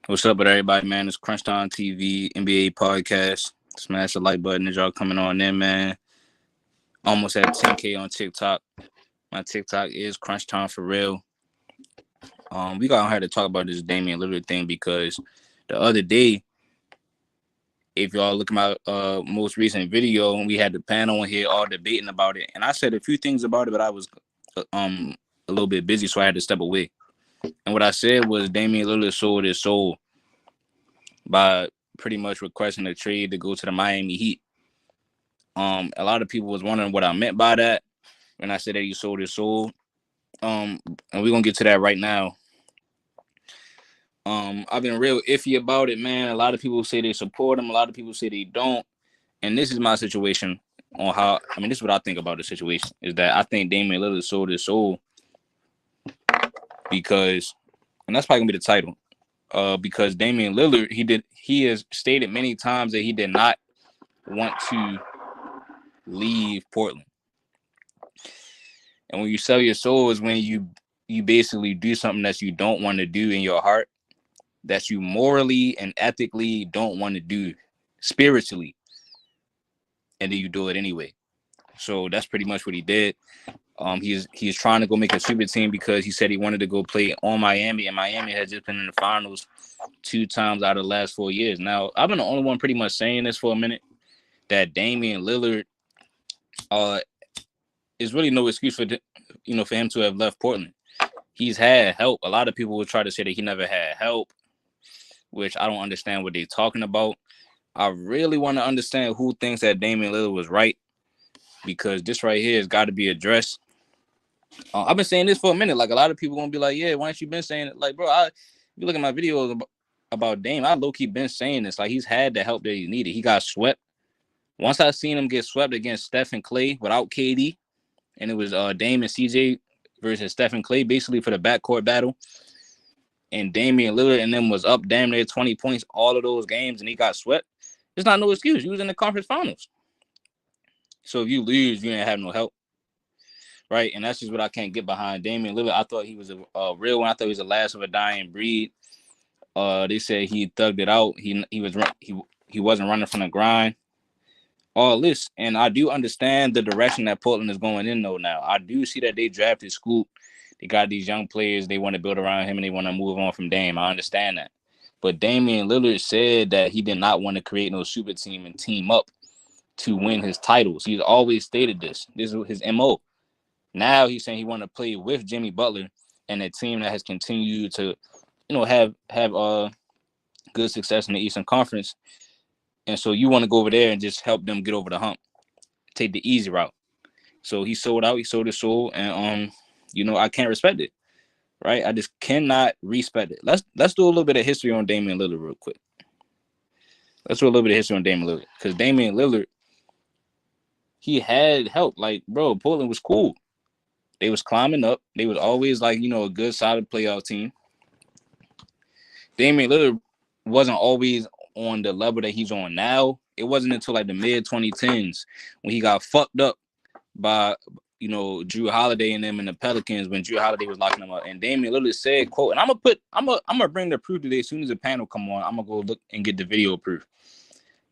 What's up with everybody, man? It's Crunch Time TV, NBA podcast. Smash the like button as y'all coming on in, man. Almost at 10K on TikTok. My TikTok is Crunch Time for real. We got on here to talk about this Damian Lillard thing because the other day, if y'all look at my most recent video, we had the panel on here all debating about it, and I said a few things about it, but I was um a little bit busy, so I had to step away. And what I said was Damian Lillard sold his soul by pretty much requesting a trade to go to the Miami Heat. A lot of people was wondering what I meant by that when I said that he sold his soul. And we're gonna get to that right now. I've been real iffy about it, man. A lot of people say they support him, a lot of people say they don't. And this is my situation on how this is what I think about the situation is that I think Damian Lillard sold his soul because and that's probably gonna be the title. Because Damian Lillard, he has stated many times that he did not want to leave Portland. And when you sell your soul is when you basically do something that you don't want to do in your heart, that you morally and ethically don't want to do spiritually, and then you do it anyway. So that's pretty much what he did. He's trying to go make a super team because he said he wanted to go play on Miami, and Miami has just been in the finals 2 times out of the last 4 years. Now, I've been the only one pretty much saying this for a minute, that Damian Lillard uh is really no excuse for him to have left Portland. He's had help. A lot of people will try to say that he never had help, which I don't understand what they're talking about. I really want to understand who thinks that Damian Lillard was right, because this right here has got to be addressed. I've been saying this for a minute. Like, a lot of people gonna be like, "Yeah, why ain't you been saying it?" Like, bro, if you look at my videos about Dame, I low key been saying this. Like, he's had the help that he needed. He got swept. Once I seen him get swept against Steph and Clay without KD, and it was Dame and CJ versus Steph and Clay, basically for the backcourt battle. And Damian Lillard and them was up damn near 20 points all of those games, and he got swept. It's not no excuse. You was in the conference finals. So if you lose, you didn't have no help. Right? And that's just what I can't get behind. Damian Lillard, I thought he was a real one. I thought he was the last of a dying breed. They said he thugged it out. He wasn't running from the grind. All this. And I do understand the direction that Portland is going in, though, now. I do see that they drafted Scoop. They got these young players. They want to build around him, and they want to move on from Dame. I understand that. But Damian Lillard said that he did not want to create no super team and team up to win his titles. He's always stated this. This is his MO. Now he's saying he want to play with Jimmy Butler and a team that has continued to, have good success in the Eastern Conference. And so you want to go over there and just help them get over the hump, take the easy route. So he sold out. He sold his soul, and I can't respect it. Right? I just cannot respect it. Let's do a little bit of history on Damian Lillard real quick. Let's do a little bit of history on Damian Lillard, because Damian Lillard, he had help. Like, bro, Portland was cool. They was climbing up. They was always like, a good, solid playoff team. Damian Lillard wasn't always on the level that he's on now. It wasn't until like the mid 2010s when he got fucked up by Drew Holiday and them and the Pelicans, when Drew Holiday was locking them up. And Damian Lillard said, quote, and I'm gonna bring the proof today. As soon as the panel come on, I'm gonna go look and get the video proof.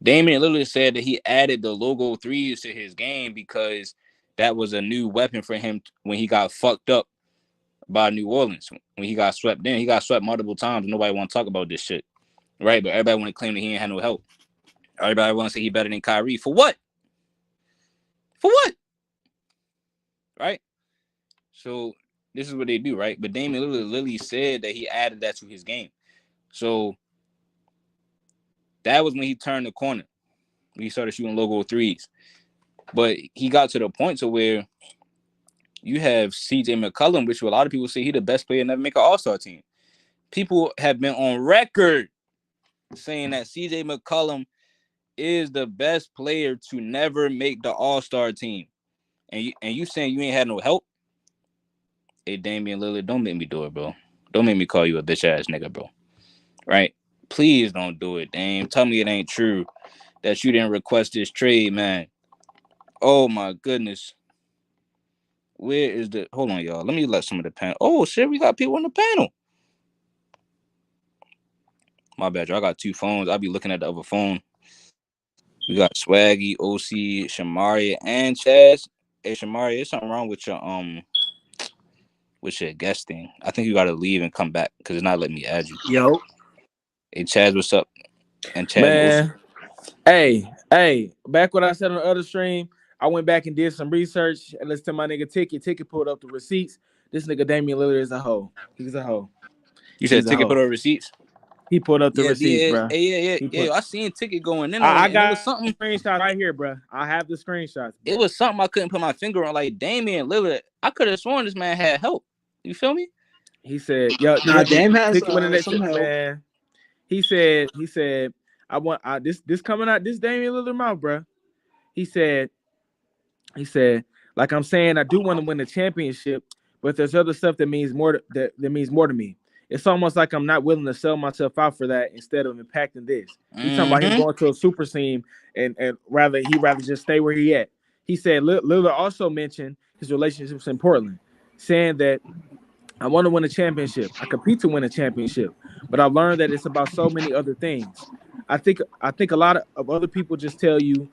Damian Lillard said that he added the logo threes to his game because that was a new weapon for him when he got fucked up by New Orleans. When he got swept in, he got swept multiple times. Nobody want to talk about this shit, right? But everybody want to claim that he ain't had no help. Everybody want to say he better than Kyrie. For what? For what? Right? So this is what they do, right? But Damian Lillard literally said that he added that to his game. So that was when he turned the corner. When he started shooting logo threes. But he got to the point to where you have CJ McCollum, which a lot of people say he the best player to never make an all-star team. People have been on record saying that CJ McCollum is the best player to never make the all-star team. And you saying you ain't had no help? Hey, Damian Lillard, don't make me do it, bro. Don't make me call you a bitch-ass nigga, bro. Right? Please don't do it, Dame. Tell me it ain't true that you didn't request this trade, man. Oh, my goodness. Where is the... Hold on, y'all. Let me let some of the panel... Oh, shit, we got people on the panel. My bad, y'all. I got 2 phones. I'll be looking at the other phone. We got Swaggy, OC, Shamari, and Chaz. Hey, Shamari, there's something wrong with your guesting. I think you gotta leave and come back because it's not letting me add you. Yo, Hey, Chaz, what's up? And Chaz and OC. man. Hey, back what I said on the other stream, I went back and did some research and listened to my nigga Ticket. Ticket pulled up the receipts. This nigga Damian Lillard is a hoe. He's a hoe. You said He's a Ticket put hoe. on receipts? He pulled up the Yeah, receipts, yeah, bro. yeah. I seen Ticket going in on I it, and it was got something. screenshots right here, bro. I have the screenshots. It was something I couldn't put my finger on. Like Damian Lillard, I could have sworn this man had help. You feel me? He said, "Yo, Nah, Dame has Ticket went in that some shit, help. man." He said, this coming out this Damian Lillard mouth, bro. He said, like I'm saying, I do want to win the championship, but there's other stuff that means more that means more to me. It's almost like I'm not willing to sell myself out for that instead of impacting this. He's talking about him going to a super team and rather just stay where he at. He said Lillard also mentioned his relationships in Portland, saying that I want to win a championship. I compete to win a championship, but I've learned that it's about so many other things. I think a lot of other people just tell you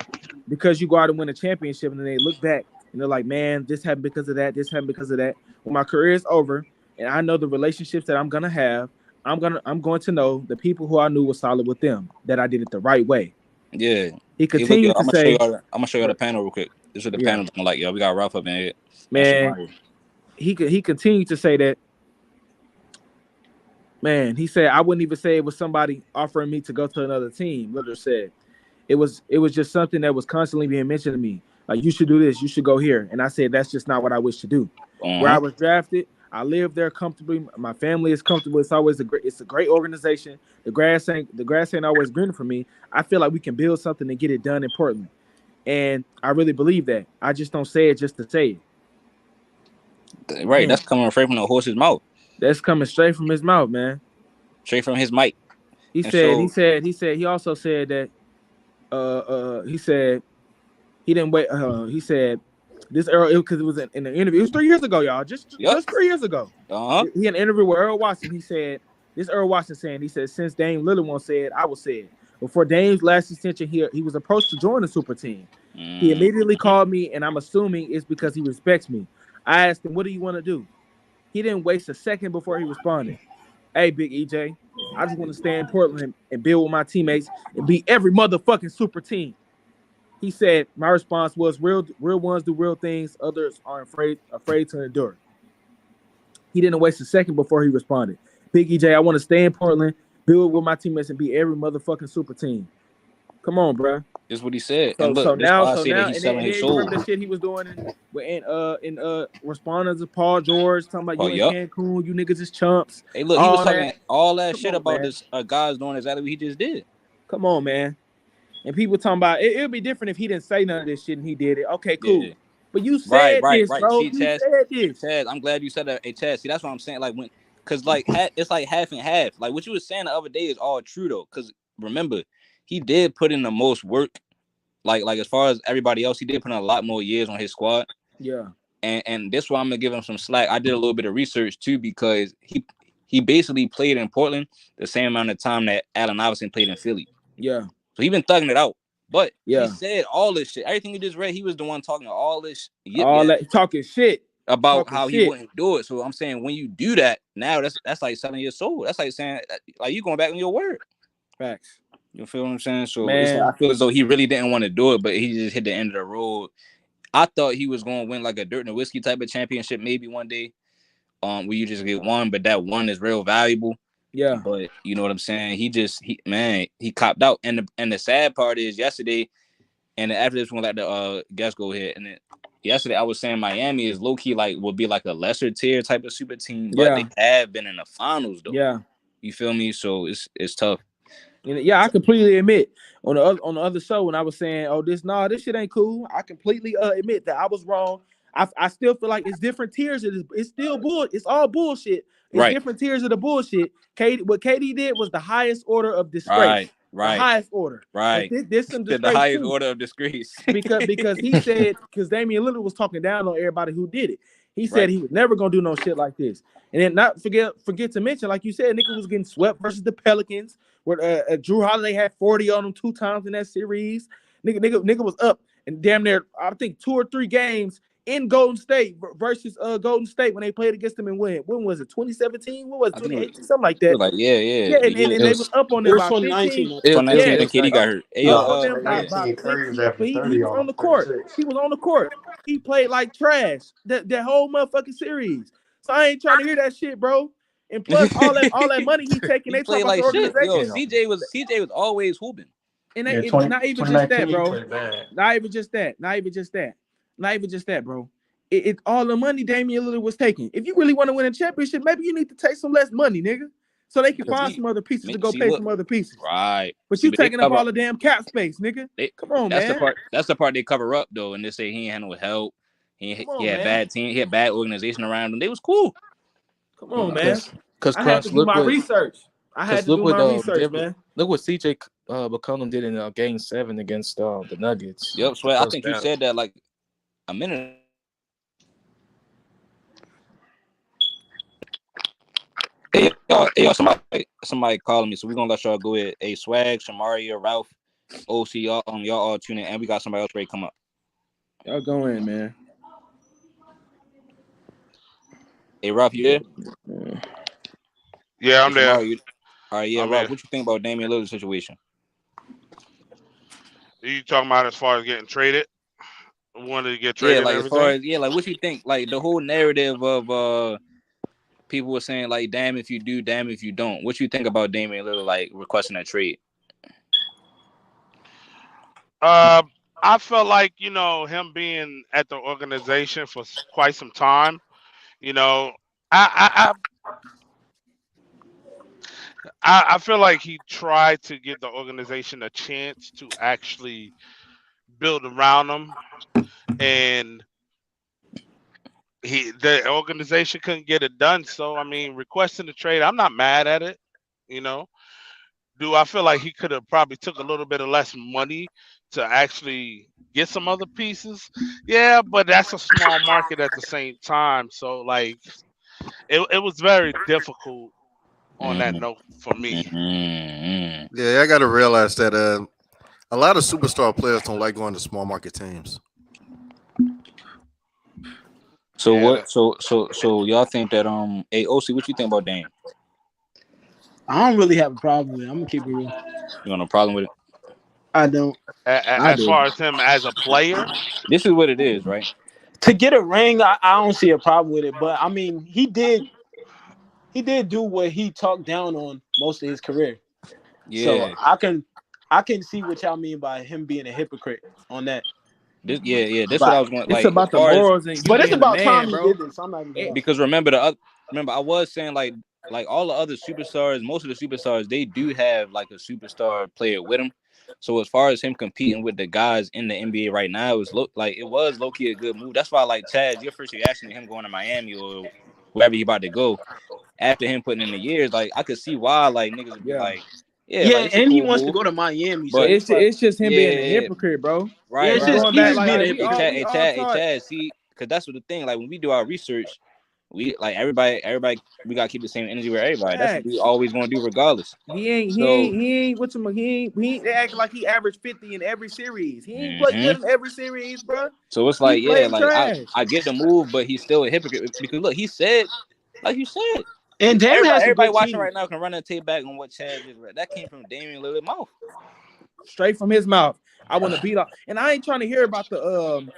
because you go out and win a championship and then they look back and they're like, man, this happened because of that. This happened because of that. When my career is over and I know the relationships that I'm gonna have, I'm going to know the people who I knew was solid with them, that I did it the right way. Yeah. He Hey, look, yo, continued to say, I'm gonna show y'all the panel real quick. This is the panel looking like, yo. We got Ralph up in here. man, he continued to say that, man, he said, I wouldn't even say it was somebody offering me to go to another team. Lillard said it was just something that was constantly being mentioned to me. Like, you should do this, you should go here. And I said, that's just not what I wish to do. Where I was drafted, I live there comfortably. My family is comfortable. It's always it's a great organization. The grass ain't always greener for me. I feel like we can build something and get it done in Portland. And I really believe that. I just don't say it just to say it. Right, man. That's coming straight from the horse's mouth. That's coming straight from his mouth, man. Straight from his mic. He also said that he said he didn't wait. He said this Earl, because it was in an interview. It was 3 years ago, y'all. Just 3 years ago. He had an interview with Earl Watson. He said this Earl Watson saying, he said, since Dame Lillard once said, I will say it. Before Dame's last extension here, he was approached to join the super team. He immediately called me, and I'm assuming it's because he respects me. I asked him, what do you want to do? He didn't waste a second before he responded. Hey, Big EJ, I just want to stay in Portland and build with my teammates and be every motherfucking super team. He said, my response was, real ones do real things. Others are afraid to endure. He didn't waste a second before he responded. Big EJ, I want to stay in Portland, build with my teammates, and be every motherfucking super team. Come on, bro. That's what he said. So, and look, so now, that he's selling his soul. Remember the shit he was doing in responding to Paul George, talking about you in Cancun, you niggas is chumps. Hey, look, he was talking all that shit about this guys doing exactly what he just did. Come on, man. And people talking about it would be different if he didn't say none of this shit and he did it. Okay, cool. Yeah. But you said this, bro. See, Chaz, Chaz, I'm glad you said that. Hey, Chaz, see, that's what I'm saying. Like because like it's like half and half. Like what you were saying the other day is all true though. Because remember, he did put in the most work. Like as far as everybody else, he did put in a lot more years on his squad. Yeah. And this why I'm gonna give him some slack. I did a little bit of research too because he basically played in Portland the same amount of time that Allen Iverson played in Philly. Yeah. So he been thugging it out. But he said all this shit. Everything you just read, he was the one talking all this talking shit about how he wouldn't do it. So I'm saying when you do that, now that's like selling your soul. That's like saying like you going back on your word. Facts. You feel what I'm saying? So it's like, I feel as though he really didn't want to do it, but he just hit the end of the road. I thought he was going to win like a dirt and a whiskey type of championship maybe one day, where you just get one, but that one is real valuable. Yeah. But you know what I'm saying? He copped out. And the sad part is yesterday, and after this one, let the guest go ahead. And then yesterday I was saying Miami is low key like will be like a lesser tier type of super team, but they have been in the finals though. Yeah. You feel me? So it's tough. Yeah, I completely admit on the other show when I was saying, "Oh, this shit ain't cool." I completely admit that I was wrong. I still feel like it's different tiers. It's still bull. It's all bullshit. It's different tiers of the bullshit. What KD did was the highest order of disgrace. Right. The highest order. Right. This some disgrace the highest too. order of disgrace. because he said Damian Lillard was talking down on everybody who did it. He said Right. he was never gonna do no shit like this. And then not forget to mention, like you said, nigga was getting swept versus the Pelicans, where Drew Holiday had 40 on him 2 times in that series. Nigga was up and damn near, I think 2 or 3 games in Golden State versus Golden State when they played against them and when was it? 2017? What was it? I think 2018? Something like it was that. like Yeah, the year and they was up on It them was by 15. 2019. I it think. was Yeah, 2019 when KD got hurt. Hey yo, up on them by 2018, Curry was 15, after but he 30 was on on him, the court. 36. He was on the court. He played like trash that whole motherfucking series. So I ain't trying to hear that shit, bro. And plus all that money he taking, he they talk played about the like shit. Yo, organization. CJ was always hooping. And Yeah, not even just that, 2019 he bro. played bad. Not even just that, bro. It all the money Damian Lillard was taking. If you really want to win a championship, maybe you need to take some less money, nigga. So they can find some other pieces to go pay some other pieces. Right. But you taking up all the damn cap space, nigga. Come on, that's man. That's the part they cover up though, and they say he ain't had no help. He had bad team. He had bad organization around him. They was cool. Come on, man. Because I had to do my research. Man. Look what CJ McCollum did in Game 7 against the Nuggets. Yep, so I think you said that like a minute. Hey, yo, somebody calling me, so we're gonna let y'all go ahead. Hey, Swag, Shamaria, Ralph, OC, y'all all tune in, and we got somebody else ready to come up. Y'all go in, man. Hey, Ralph, you there? Yeah, I'm there. All right, yeah, Ralph, what you think about Damian Lillard's situation? You talking about as far as getting traded? Wanted to get traded? Yeah, like and as far as like what you think? Like the whole narrative of people were saying like, damn if you do, damn if you don't. What you think about Damian Lillard like requesting a trade? I felt like him being at the organization for quite some time. I feel like he tried to give the organization a chance to actually build around him, and the organization couldn't get it done. So I mean, requesting the trade, I'm not mad at it. Do I feel like he could have probably took a little bit of less money to actually get some other pieces? Yeah, but that's a small market at the same time. So like, it was very difficult on that note for me. Mm-hmm. Yeah, I got to realize that a lot of superstar players don't like going to small market teams. So what? So y'all think that hey OC, what you think about Dame? I don't really have a problem with it. I'm gonna keep it real. You got no problem with it? I don't. As far as him as a player, this is what it is, right? To get a ring, I don't see a problem with it. But I mean, he did do what he talked down on most of his career. Yeah. So I can see what y'all mean by him being a hypocrite on that. That's what I was going. It's about the morals, but it's about time he did this. I'm not even because remember I was saying like all the other superstars, most of the superstars, they do have like a superstar player with them. So as far as him competing with the guys in the NBA right now, it was low key a good move. That's why like Chad, your first reaction to him going to Miami or wherever he about to go, after him putting in the years, like I could see why like niggas would be like. Yeah, like, and he wants to go to Miami. But it's just him being a hypocrite, bro. Right. It's just being a hypocrite. Chad, see, because that's what the thing. Like when we do our research, we like everybody. We gotta keep the same energy with everybody. That's what we always gonna do, regardless. He ain't. What's him? He ain't. They act like he averaged 50 in every series. He ain't played good in every series, bro. So it's like, I get the move, but he's still a hypocrite because look, he said, like you said. And Dame everybody watching right now can run and take back on what Chad just read. That came from Damian Lillard's mouth. Straight from his mouth. I want to beat up. And I ain't trying to hear about the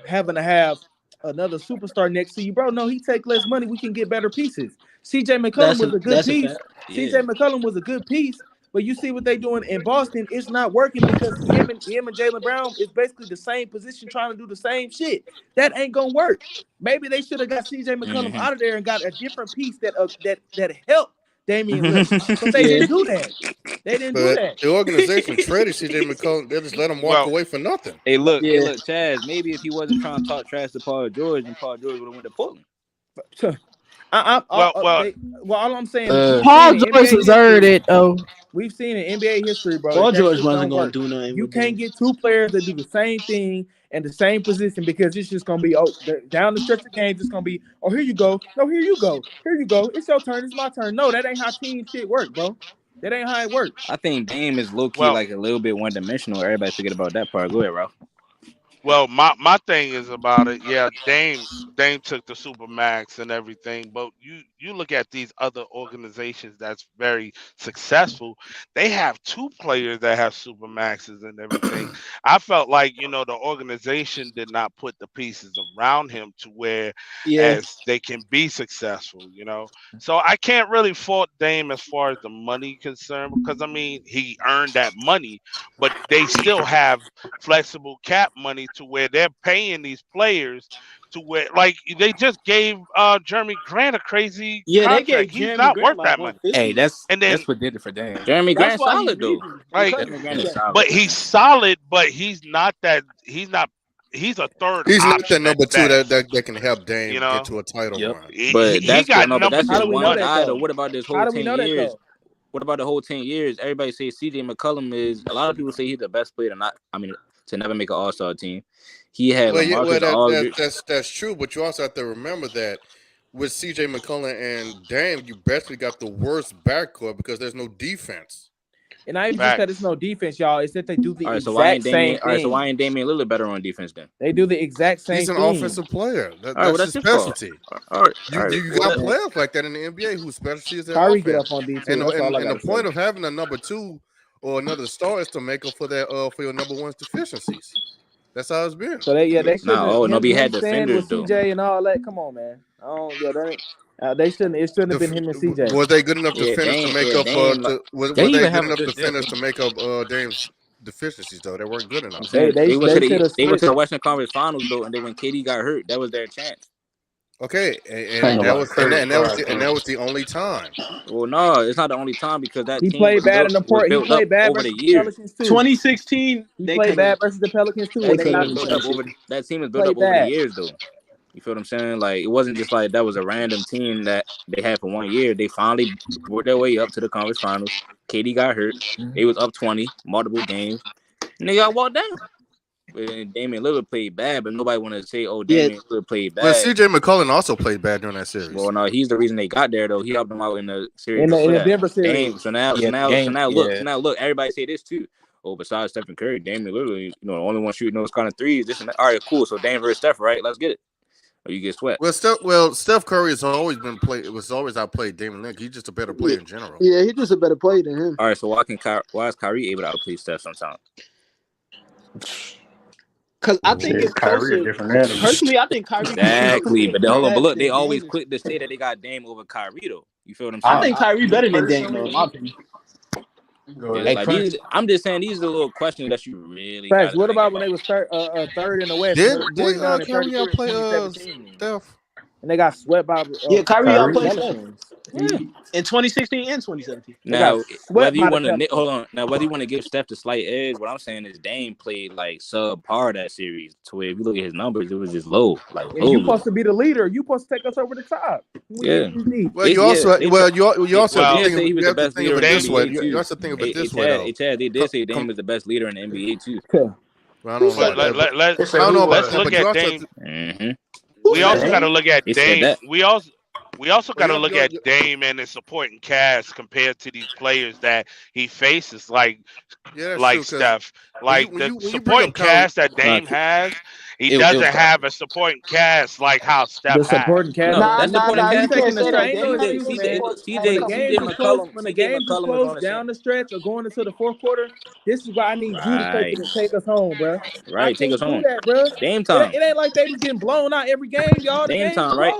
having to have another superstar next to you, bro. No, he take less money. We can get better pieces. CJ McCollum was a good piece. CJ McCollum was a good piece. But you see what they doing in Boston, it's not working because him and Jaylen Brown is basically the same position trying to do the same shit. That ain't gonna work. Maybe they should have got CJ McCollum out of there and got a different piece that helped Damian Lillard. But they didn't do that. They didn't do that. The organization traded CJ McCollum. They just let him walk away for nothing. Hey, look, Chaz. Maybe if he wasn't trying to talk trash to Paul George, and Paul George would have went to Portland. All I'm saying, Paul George deserved it, though. We've seen in NBA history, bro. Paul George wasn't going to do nothing. You can't get two players that do the same thing in the same position because it's just gonna be down the stretch of games. It's gonna be here you go, no here you go, it's your turn, it's my turn. No, that ain't how team shit work, bro. That ain't how it works. I think Dame is low key Well, like a little bit one dimensional. Everybody forget about that part. Go ahead, Ralph. Well, my thing is about it. Yeah, Dame took the Supermax and everything, but you look at these other organizations that's very successful. They have two players that have Supermaxes and everything. I felt like the organization did not put the pieces around him to where as they can be successful. So I can't really fault Dame as far as the money concerned because I mean he earned that money, but they still have flexible cap money to where they're paying these players to where like they just gave Jeremy Grant a crazy contract. They gave He's Jeremy not Grant worth that money. Hey, that's And then what did it for Dame. Jeremy Grant's why he solid though. leaving. Like, Jeremy Grant is solid. but he's solid, but he's not that. He's a third. He's not option that number at two best. that can help Dame get to a title run. But He that's got but number that's How just do we one know that, guy though? though. What about this How whole do we 10 know that, years? though? What about the whole 10 years? Everybody say CJ McCollum is. A lot of people say he's the best player to never make an All-Star team. He had LaMarcus Aldridge. That's true, but you also have to remember that with CJ McCollum and Dame, you basically got the worst backcourt because there's no defense. And I even just said it's no defense, y'all. It's that they do the so why exact same thing. All right, so why ain't Damian Lillard better on defense then? They do the exact same He's an thing. offensive player. That's his specialty. All right. You got players like that in the NBA whose specialty is their Kyrie offense. get up on defense. And the point of having a number two or another star is to make up for that for your number one's deficiencies. That's how it's been. So they should nobody had defenders though. CJ and all that. Come on, man. They shouldn't. It shouldn't have been him and CJ. Was they good enough defenders to make up? Was they good enough defenders to make up Dame's deficiencies though? They weren't good enough. They went to the Western Conference Finals though, and then when KD got hurt, that was their chance. Okay, and that was the only time. Well, no, it's not the only time because that he team played bad in the port. He played bad over versus the years. Pelicans too. 2016, he played bad versus the Pelicans too. That team is built up over the years though. You feel what I'm saying? Like it wasn't just like that was a random team that they had for 1 year. They finally worked their way up to the conference finals. KD got hurt. They was up 20 multiple games, and they got walked down. And Damian Lillard played bad, but nobody wanted to say, Damian Lillard played bad. But CJ McCollum also played bad during that series. Well, no, he's the reason they got there, though. He helped them out in the series. In the Denver series. So now look, everybody say this too. Besides Stephen Curry, Damian Lillard, the only one shooting those kind of threes. This and that. All right, cool. So Dame versus Steph, right? Let's get it. Or you get swept. Well, Steph Curry has always been played. It was always outplayed Damian Lillard. He's just a better player in general. Yeah, he's just a better player than him. All right, so why is Kyrie able to outplay Steph sometimes? Because I think it's Kyrie a different animal. Personally, I think Kyrie exactly. But look, they always quick to say that they got Dame over Kyrie though. You feel what I'm saying? I think Kyrie better than Dame though, in my opinion. I'm just saying these are the little questions that you really. Facts. What about when they was third in the West? Did Kyrie outplay Steph? And they got swept by. Kyrie outplayed Steph. In 2016 and 2017. Now, whether you want to give Steph the slight edge, what I'm saying is Dame played like subpar that series. To where if you look at his numbers, it was just low. Like you supposed to be the leader. You supposed to take us over the top. Well, you also have to think of it this way. You also think of it this way. Chad, they did say Dame was the best leader in the NBA too. I don't know about let's look at Dame. We also got to look at Dame. We also got to look at Dame and his supporting cast compared to these players that he faces, like Steph. Like the supporting cast that Dame has, he doesn't have a supporting cast like how Steph has. The supporting cast. That's the point. When the game is close down the stretch or going into the fourth quarter, this is why I need you to take us home, bro. Right, take us home. Dame time. It ain't like they was getting blown out every game, y'all. Dame time, right?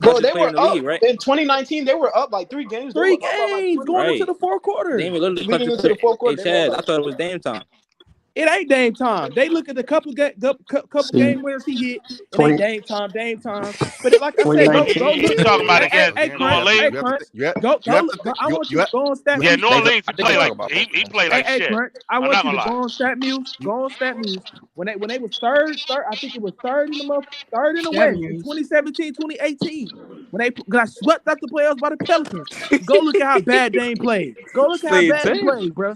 Bro, they were up right? In 2019. They were up like 3 games. Going into the fourth quarter. Leading into the fourth quarter. Chad, I thought it was Dame time. It ain't Dame time. They look at the couple game winners he hit. It ain't Dame time. But like I said, go look. He's talking about again. New Orleans. I want you to go on stat. Yeah, New Orleans. He played like shit. I want you to go on stat news. Go on stat news. When they was third, I think it was third in the West in 2017, 2018. When they got swept out the playoffs by the Pelicans. Go look at how bad Dame played. Go look at how bad he played, bro.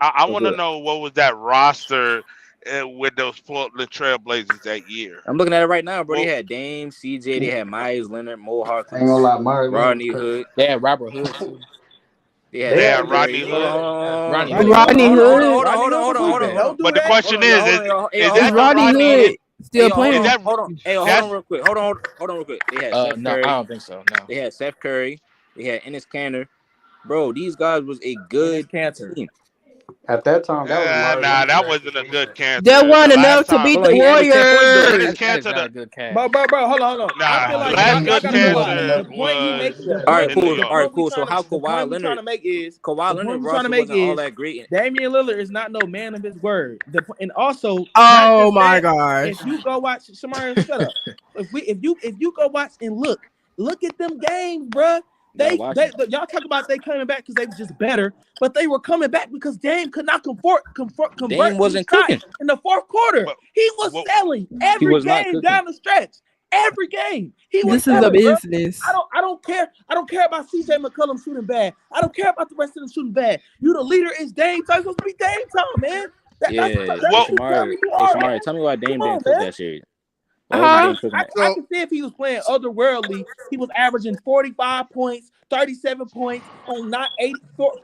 I want to know what was that roster with those Portland Trailblazers that year. I'm looking at it right now, bro. They Well, had Dame, CJ, they had Myers Leonard, Mo I ain't gonna lie, Harkless, Myers Rodney Leonard was Hood. They had Robert Hood too. They had they They had had Steph a good Rodney Curry. team. Hold on, Hood. hold on, Rodney Hood. hold on. But the question is Hey, Is Rodney Hood still hold playing? on, that hold on. Hey, hold that's on real quick. Hold on real quick. They had Steph No, I Curry. don't think so. No. They had Steph Curry. They had Ennis Cantor. Bro, these guys was a Ennis good Cantor. team. At that time, that was largely that wasn't a good cancer. That wasn't The enough last to time- beat Hold on, the he averaged 10 points, though. Warriors. Greatest That is cancer. not a good catch. Bro, hold on. I feel Nah, like last y'all good gotta realize cancer the point he making. The was All right, point, in New cool. York. All right, cool. So the how point Kawhi we trying to Leonard, make is Kawhi the Leonard point we trying to roster make wasn't all is that great. Damian Lillard is not no man of his word. And also, not Oh just my that, gosh. if you go watch Shamari, shut up. If you go watch and look at them games, bruh. Gotta watch it. Y'all talk about they coming back because they were just better, but they were coming back because Dame could not convert Dame wasn't to the shot cooking. in the fourth quarter. But- He was well, selling every was not game cooking. down the stretch. Every game he was This is a selling, bruh. business. I don't care. I don't care about CJ McCollum shooting bad. I don't care about the rest of them shooting bad. You the leader is Dame time. It's supposed to be Dame time, man. Yeah, That's Well- what you tell me you are, man. Shamari, tell me why Dame Come on, didn't cook man. that series. Why wasn't Dame cooking that? I can see if he was playing otherworldly, he was averaging 45 points, 37 points on not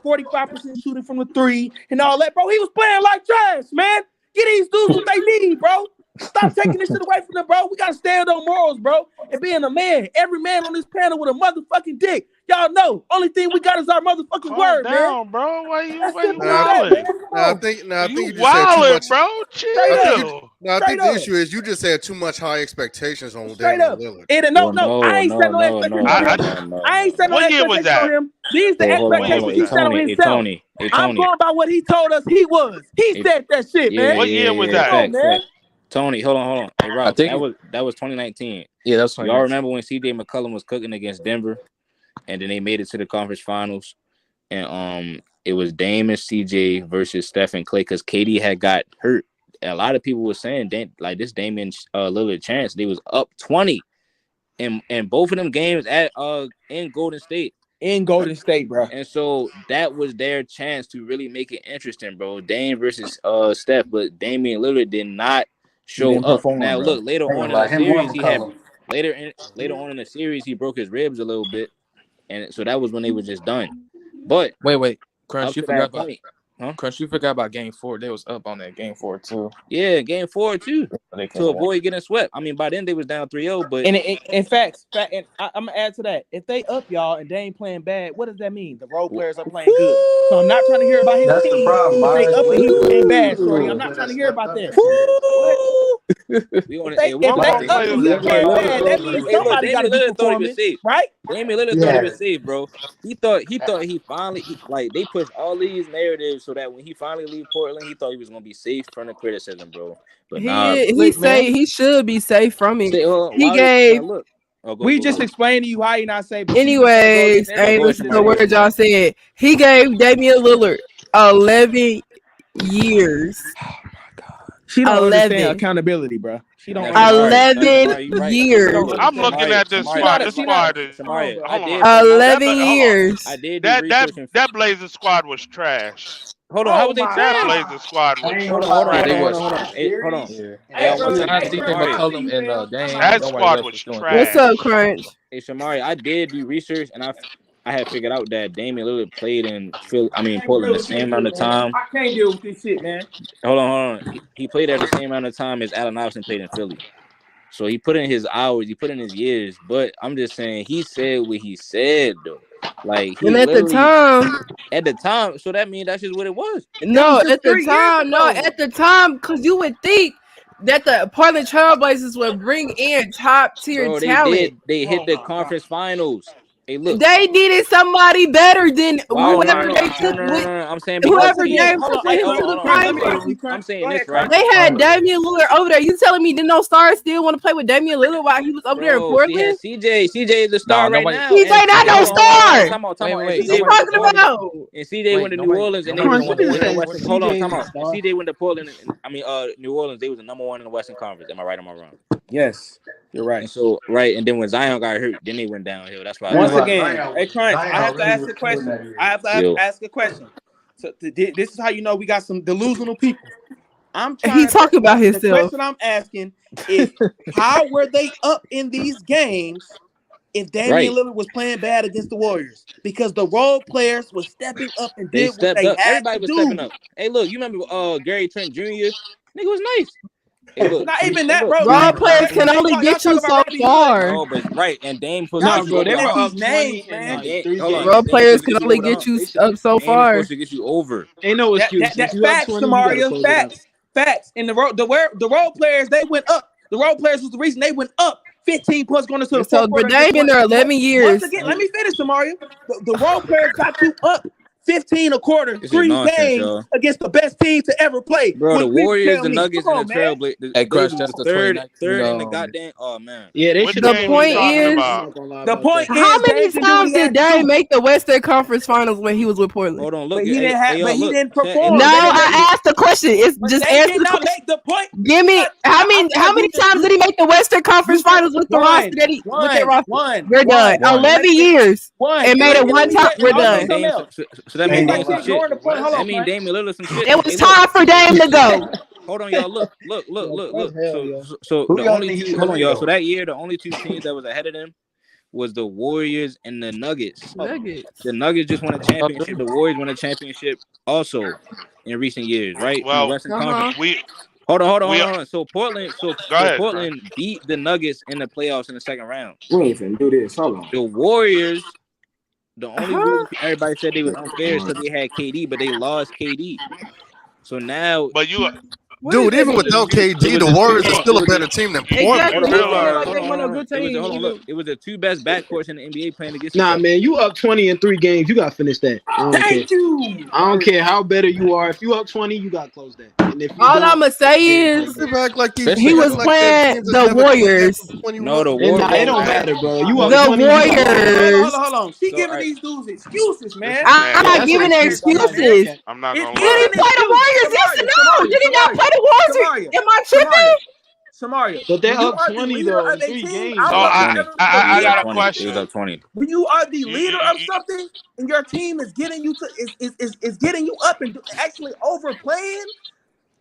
45% shooting from the three and all that, bro. He was playing like trash, man. Get these dudes what they need, bro. Stop taking this shit away from them, bro. We gotta stand on morals, bro. And being a man, every man on this panel with a motherfucking dick. Y'all know, only thing we got is our motherfucking Calm word, man. down, bro. Why you That's simple as wilding? that, man. Come I on. think you You just said too wilding, much. bro. Straight I up. Chill. think the up. issue is you just had too much high expectations on Straight Damian up. Lillard. And no, I ain't set no expectations on him. I ain't set no What year was expectations that? on him. These the Hold on, expectations was he that? set on himself. I'm going by what he told us he was. He said that shit, man. What year was that? Come on, man. Tony, hold on. Hey, Rob, I think that was 2019. Yeah, that's fine. Y'all remember when CJ McCollum was cooking against Denver, and then they made it to the conference finals, and it was Dame and CJ versus Steph and Clay because KD had got hurt. And a lot of people were saying this Damian Lillard chance. They was up 20 in both of them games at in Golden State. In Golden State, bro. And so that was their chance to really make it interesting, bro. Dame versus Steph, but Damian Lillard did not show didn't up. perform, Now bro. look, later on in the Like him series, or he had McCollum. later on in the series he broke his ribs a little bit, and so that was when they were just done. But Wait, up Crunch, to you that forgot about point, huh? Crunch, you forgot about Game 4. They was up on that Game 4 too. Yeah, game 4 too, They to avoid getting swept. I mean, by then they was down 3-0, but And in fact, and I'm gonna add to that. If they up y'all and they ain't playing bad, what does that mean? The role players are playing good. So I'm not trying to hear about his That's the team. problem, If they Myers. up and he's playing bad, Ooh. shorty. I'm not trying to hear about that. we on If they One more up play and was he's playing bad, that means Hey, look, somebody got to Damian be Lillard thought he was performing, safe. right? Damian Lillard thought he was safe, bro. He thought he finally like they pushed all these narratives so that when he finally leave Portland, he thought he was gonna be safe from the criticism, bro. But nah, He should be safe from it. He now gave. look. We just explained to you how you not safe. Anyways, I ain't listen to the words y'all said. He gave Damian Lillard 11 years. She don't 11. understand accountability, bro. She don't. 11 years. I'm looking at this squad. This squad is. Samaria, Hold on. 11 years. I did do research. That Blazers squad was trash. Hold on, how was they That trash? Blazers squad was Hold trash. on. They was. Hey, hold on. Yeah. Hey, bro, Besides hey, CJ bro, McCollum and Dame, That nobody squad else was doing trash. What's up, Crunch? Hey, Shamari, I did do research, and I had figured out that Damian Lillard played in Portland the same amount of time. I can't deal with this shit, man. Hold on. He played at the same amount of time as Allen Iverson played in Philly. So he put in his hours, he put in his years. But I'm just saying, he said what he said, though. Like, he And at the time, so that means that's just what it was. at the time, because you would think that the Portland Trailblazers would bring in top tier talent. They hit the conference finals. Hey, look. They needed somebody better than whoever they took with. I'm saying Whoever Dame took with him to the finals. I'm saying this, right? They had Damian Lillard over there. You telling me did no stars still want to play with Damian Lillard while he was over there in Portland? CJ is the star right now. CJ not no star. What you talking about? And CJ went to New Orleans and they were the Western. Hold on, time out. CJ went to Portland. New Orleans. They was the number 1 in the Western Conference. Am I right? Am I wrong? Yes, you're right. And so and then when Zion got hurt, then they went downhill. That's why. Once again, hey Crunch, I have to ask a question. Ask a question. So this is how you know we got some delusional people. He talking about himself. The question I'm asking is, how were they up in these games if Damian Lillard was playing bad against the Warriors? Because the role players were stepping up and did what they had Everybody to was do. stepping up. Hey, look, you remember Gary Trent Jr.? Nigga was nice. Not even that, bro. Role players can only get you so far. No, but right, and Dame supposed Nah, to bro, they were up up these names, 20 man. in like 3 games. Role players can only get you up so Dame is far. supposed to get you over. Ain't no excuse. That If you up facts, 20, you gotta Samaria. close it out. Facts. And the role players, they went up. The role players was the reason they went up 15 points going into the So fourth quarter. Dame been there 11 years. Once again, let me finish, Samaria. The role players got you up 15 a quarter, This is 3 nonsense, games y'all. against the best team to ever play. Bro, the When people Warriors, tell the me, Nuggets, come and on, the man. Trailblazers. Hey, Crush, that's the third 2019, in the goddamn. Oh man. Yeah, they Which should The game point we talking is- about? The point How is, many Dame didn't do what times he had did to Dame do. make the Western Conference Finals when he was with Portland? Hold on, look. But he didn't hey, but he look, didn't chat, perform. No, They I asked the question. It's But just they answer did the not question. make the point. Give me how many times did he make the Western Conference Finals with the roster that he with that roster? We're done. 11 years. And made it one time. We're done. So that means Dame some shit. Ignoring the point. Hold That on, means Damian Lillard some shit. It was Hey, look. time for Dame to go. Hold on, y'all. Look. So Who the y'all only think he two. should Hold on, be, y'all. though? So that year, the only 2 teams that was ahead of them was the Warriors and the Nuggets. Nuggets. The Nuggets just won a championship. The Warriors won a championship also in recent years, right? In the Well, Western Conference. we Hold on. So Portland, go ahead, Portland beat the Nuggets in the playoffs in the second round. We ain't finna do this. Hold on. The Warriors, the only reason everybody said they was unfair is because they had KD, but they lost KD. So now, but you Dude, even without KD, the Warriors are still a better team than Portland. Exactly. Hold on, Like they won a good team. Look. It was the 2 best backcourts in the NBA playing against each Nah, other. man, you up 20 in 3 games. You gotta finish that. Thank you. I don't care how better you are. If you up 20, you gotta close that. And if you All don't, I'ma say is Act like these he was playing the Warriors. No, the and Warriors. nah, it don't matter, bro. You up The 20, you Warriors. Hold on. She So, giving alright. these dudes excuses, man. I'm not that's giving what her it is. excuses. I'm not It- gonna Did lie. he play the Warriors? Yes or no? Did he not play the Warriors? Am I tripping? Samaria. But they're when you up are the 20 leader though of in a 3 team, games. I So don't know I if ever got a It was question. up 20. when you are the leader of You- something and your team is getting you to is getting you up and actually overplaying,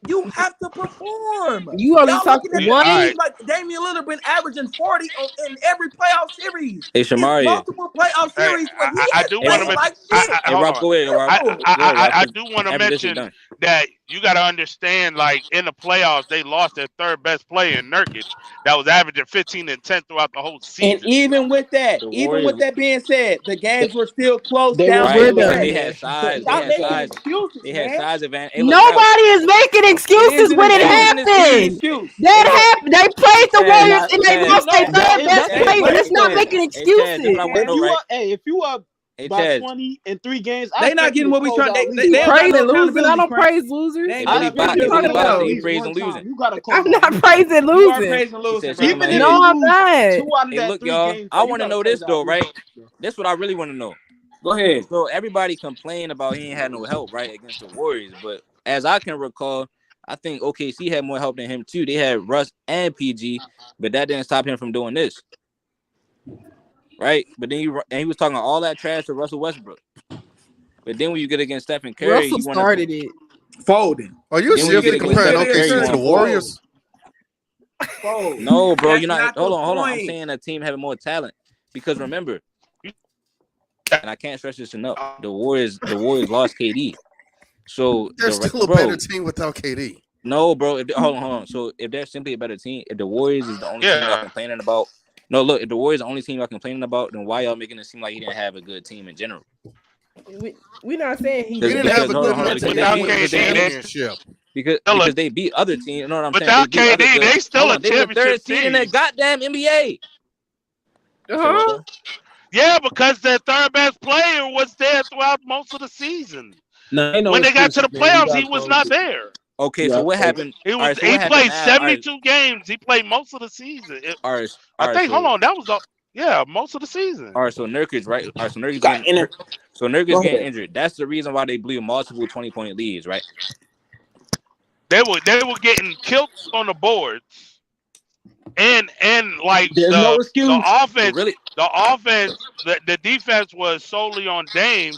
you have to perform. You only Y'all talked looking at one. the teams like Damian Lillard been averaging 40 in every playoff series. Hey, It's Shamari. multiple playoff Hey, series where he I has do want played to like mention. shit. Hey, Hold Rob, on. go ahead, Rob. Go ahead, Rob, I 'cause do want to after this is mention done. that you got to understand, like in the playoffs, they lost their 3rd best player in Nurkic, that was averaging 15 and 10 throughout the whole And season. even with that, The even Warriors- with that being said, the games were still close They down were to Right, the done. because stretch. they had size. Stop making size. excuses, They had man. size advantage. Hey, look, Nobody is making It excuses is an when it excuse. happened. It is an excuse. That happened. They played the Chad, Warriors and they Chad, lost their No, third best that's player. their That's not best making Hey, Chad, this what I excuses. want to If know, you right? up, if you up Hey, by Chad. 20 in 3 games, They not getting what we trying. They don't got Praising no losing. I accountability, don't Frank. praise losers. They Hey, ain't Billy got Bob, no hey, Billy accountability. Bob said at he least praising one time. losing. You gotta close I'm out not losing. praising You are losing. praising He losing, said Frank. something Even if like No, you I'm lose not. 2 out of Hey, that look, 3 y'all. games, I you want to gotta know close this out though, right? losing. This what I really want to know. Go ahead. So everybody complained about he ain't had no help, right, against the Warriors. But as I can recall, I think OKC had more help than him too. They had Russ and PG, but that didn't stop him from doing this, right? But then he was talking all that trash to Russell Westbrook. But then when you get against Stephen Curry, Russell you want to started it. Folding. Are you Then when you seriously get against comparing Stephen Curry, you OKC to want the to fold. Warriors? Fold. No, bro, That's you're not. Hold the on. I'm point. saying a team having more talent because remember, and I can't stress this enough. The Warriors lost KD, so They're still a better team without KD. No, bro. Hold on. So if they're simply a better team, if the Warriors is the only team y'all complaining about, no, look, if the Warriors are the only team y'all complaining about, then why y'all making it seem like he didn't have a good team in general? We're not saying he didn't have a good championship. Because they beat other teams. You know what I'm saying? Without KD, they still a they were the third championship seed in the team. goddamn NBA. Yeah, because their 3rd best player was there throughout most of the season. No, when they got to the playoffs, he was not there. Okay, so what happened? He was. Right, so he what played happened 72 games. He played most of the season. I think. Hold on, that was most of the season. All right, so Nurkic, right? All right, so Nurkic getting injured. That's the reason why they blew multiple 20-point leads, right? They were getting killed on the boards, and like there's no excuse. The offense, the defense was solely on Dame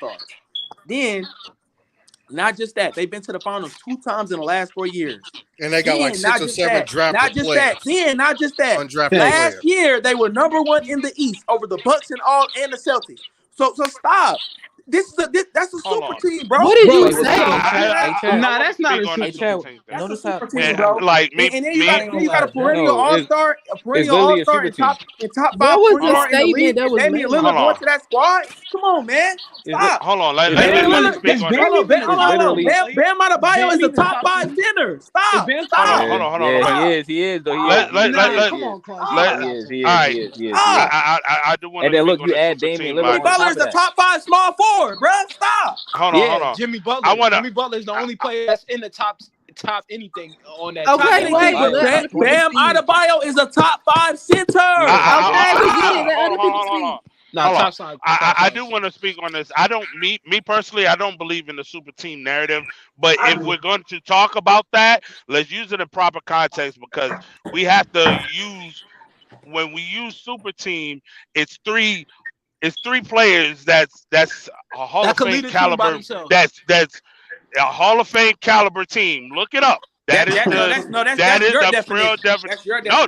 All-Stars. Then, not just that, they've been to the finals 2 times in the last 4 years. And they got like 6 or 7 drafted players. Not just that. Undrafted last players. year, they were #1 in the East over the Bucks and the Celtics. So stop. That's a super team, bro. What did you say? Nah, that's not a super team. That's Notice a super how team, bro. Like me, And then you got a perennial No, all-star, literally a super and top What 5 was point guard the in the league. statement that And was Damian made? Lillard going to that squad. Come on, man. Stop. hold on. Let Damian me Lillard- speak is on Bam this. even a Hold on. literally- Bam Adebayo is a Bam top top 5 center. Stop. Bam Stop. Hold on. Yeah, he is though. Come on, Clutch. He is. I do want And to then speak look, on you the add super Damian team. Lillard Jimmy Butler is a top 5 small forward, bro. Stop. Hold on. Jimmy Butler. Jimmy Butler is the only player that's in the top anything on that. Okay, team. wait, but Bam Adebayo is a top 5 center. Okay, we get it. Let other people Hold on. speak. Nah, top side. I do want to speak on this. I don't me personally, I don't believe in the super team narrative. But if we're going to talk about that, let's use it in proper context because we have to use when we use super team, it's three players that's a Hall of Fame caliber. That's a Hall of Fame caliber team. Look it up. That's your definition. No,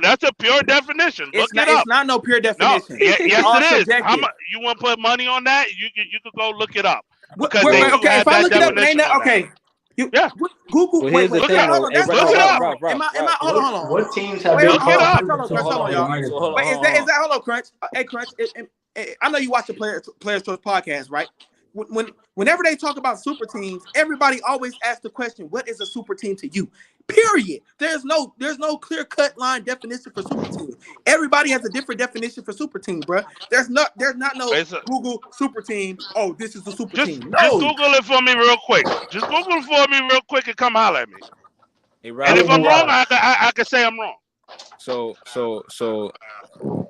that's a pure definition. Look it up. It's not no pure definition. Yes, it is. Subjective. How much you want to put money on that? You could go look it up. Because Wait, they okay, have if I that look it up, definition on okay. Yeah. Google. Well, Wait, here's the hold thing, on. though. That's Hey, hold Rob. on. What teams have Wait, been look it up. hold on, y'all. Wait, is that hold on, Crunch? Hey, Crunch. I know you watch the Players Choice podcast, right? Whenever they talk about super teams, everybody always asks the question, "What is a super team to you?" Period. There's no clear-cut line definition for super team. Everybody has a different definition for super team, bro. There's not no Google super team. Oh, this is the super team. No. Just Google it for me real quick. Just Google it for me real quick and come holler at me. Hey, Rob, and if I'm wrong, I can say I'm wrong. So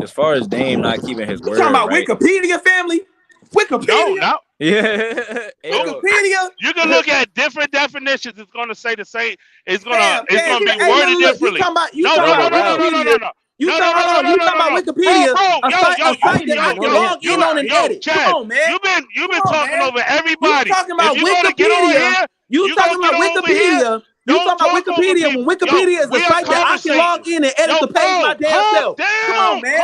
as far as Dame not keeping his word, talking about right? Wikipedia, family? Wikipedia? No. Yeah. Wikipedia? You can look at different definitions. It's going to say the same. It's going to be worded differently. You talking about Wikipedia? A site that I can log in on and edit. Chad, Come on, man. You've been talking over everybody. You talking about Wikipedia? You talking about Wikipedia? You talking about Wikipedia when Wikipedia is a site that I can log in and edit the page my damn self. Come on, man.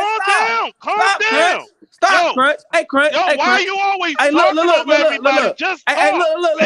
Calm down. Stop, Crunch. Hey, Crunch. Yo, why are you always talking over everybody? Just talk. Look.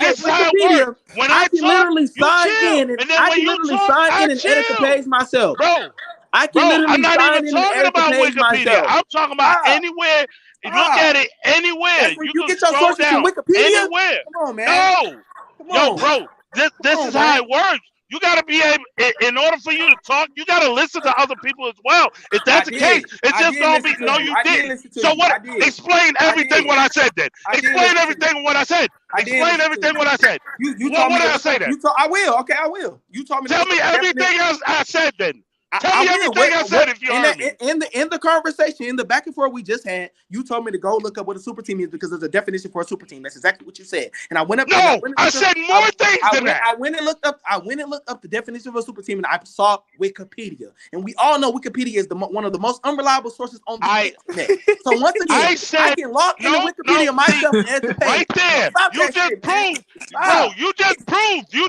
This is how it works. When I can literally sign in and edit the page myself. Bro, I can literally I'm not sign even in and talking edit the about page Wikipedia. myself. I'm talking about anywhere. You look at it anywhere. You get your sources from Wikipedia? Anywhere. Come on, man. No. Yo, bro, this is how it works. You got to be able, in order for you to talk, you got to listen to other people as well. If that's the case, it's just going to be, no, you didn't. So what? Explain everything what I said then. Explain everything what I said. Explain everything what I said. What did I say then? I will. Okay, I will. You told me. Tell me everything else I said then. Tell me everything I said if you heard me. In the conversation, in the back and forth we just had, you told me to go look up what a super team is because there's a definition for a super team. That's exactly what you said. And I went up. No, I said more things than that. I went and looked up the definition of a super team, and I saw Wikipedia. And we all know Wikipedia is one of the most unreliable sources on the internet. So once again, I can log into Wikipedia myself and edit the page. Right there. You just proved. Bro, you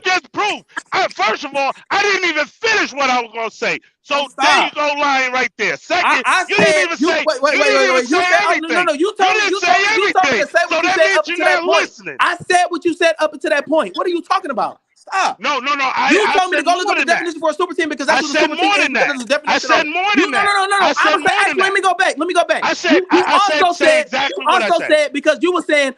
just proved. First of all, I didn't even finish what I was going to say. So there you go, lying right there. Second, you didn't even say. Wait. You told me to say what you said up to that point. I said what you said up to that point. What are you talking about? Stop. No. You told me to go look up the definition for a super team because that's what a super team is. I said more than that. No. Let me go back. I said exactly what I said. You also said because you were saying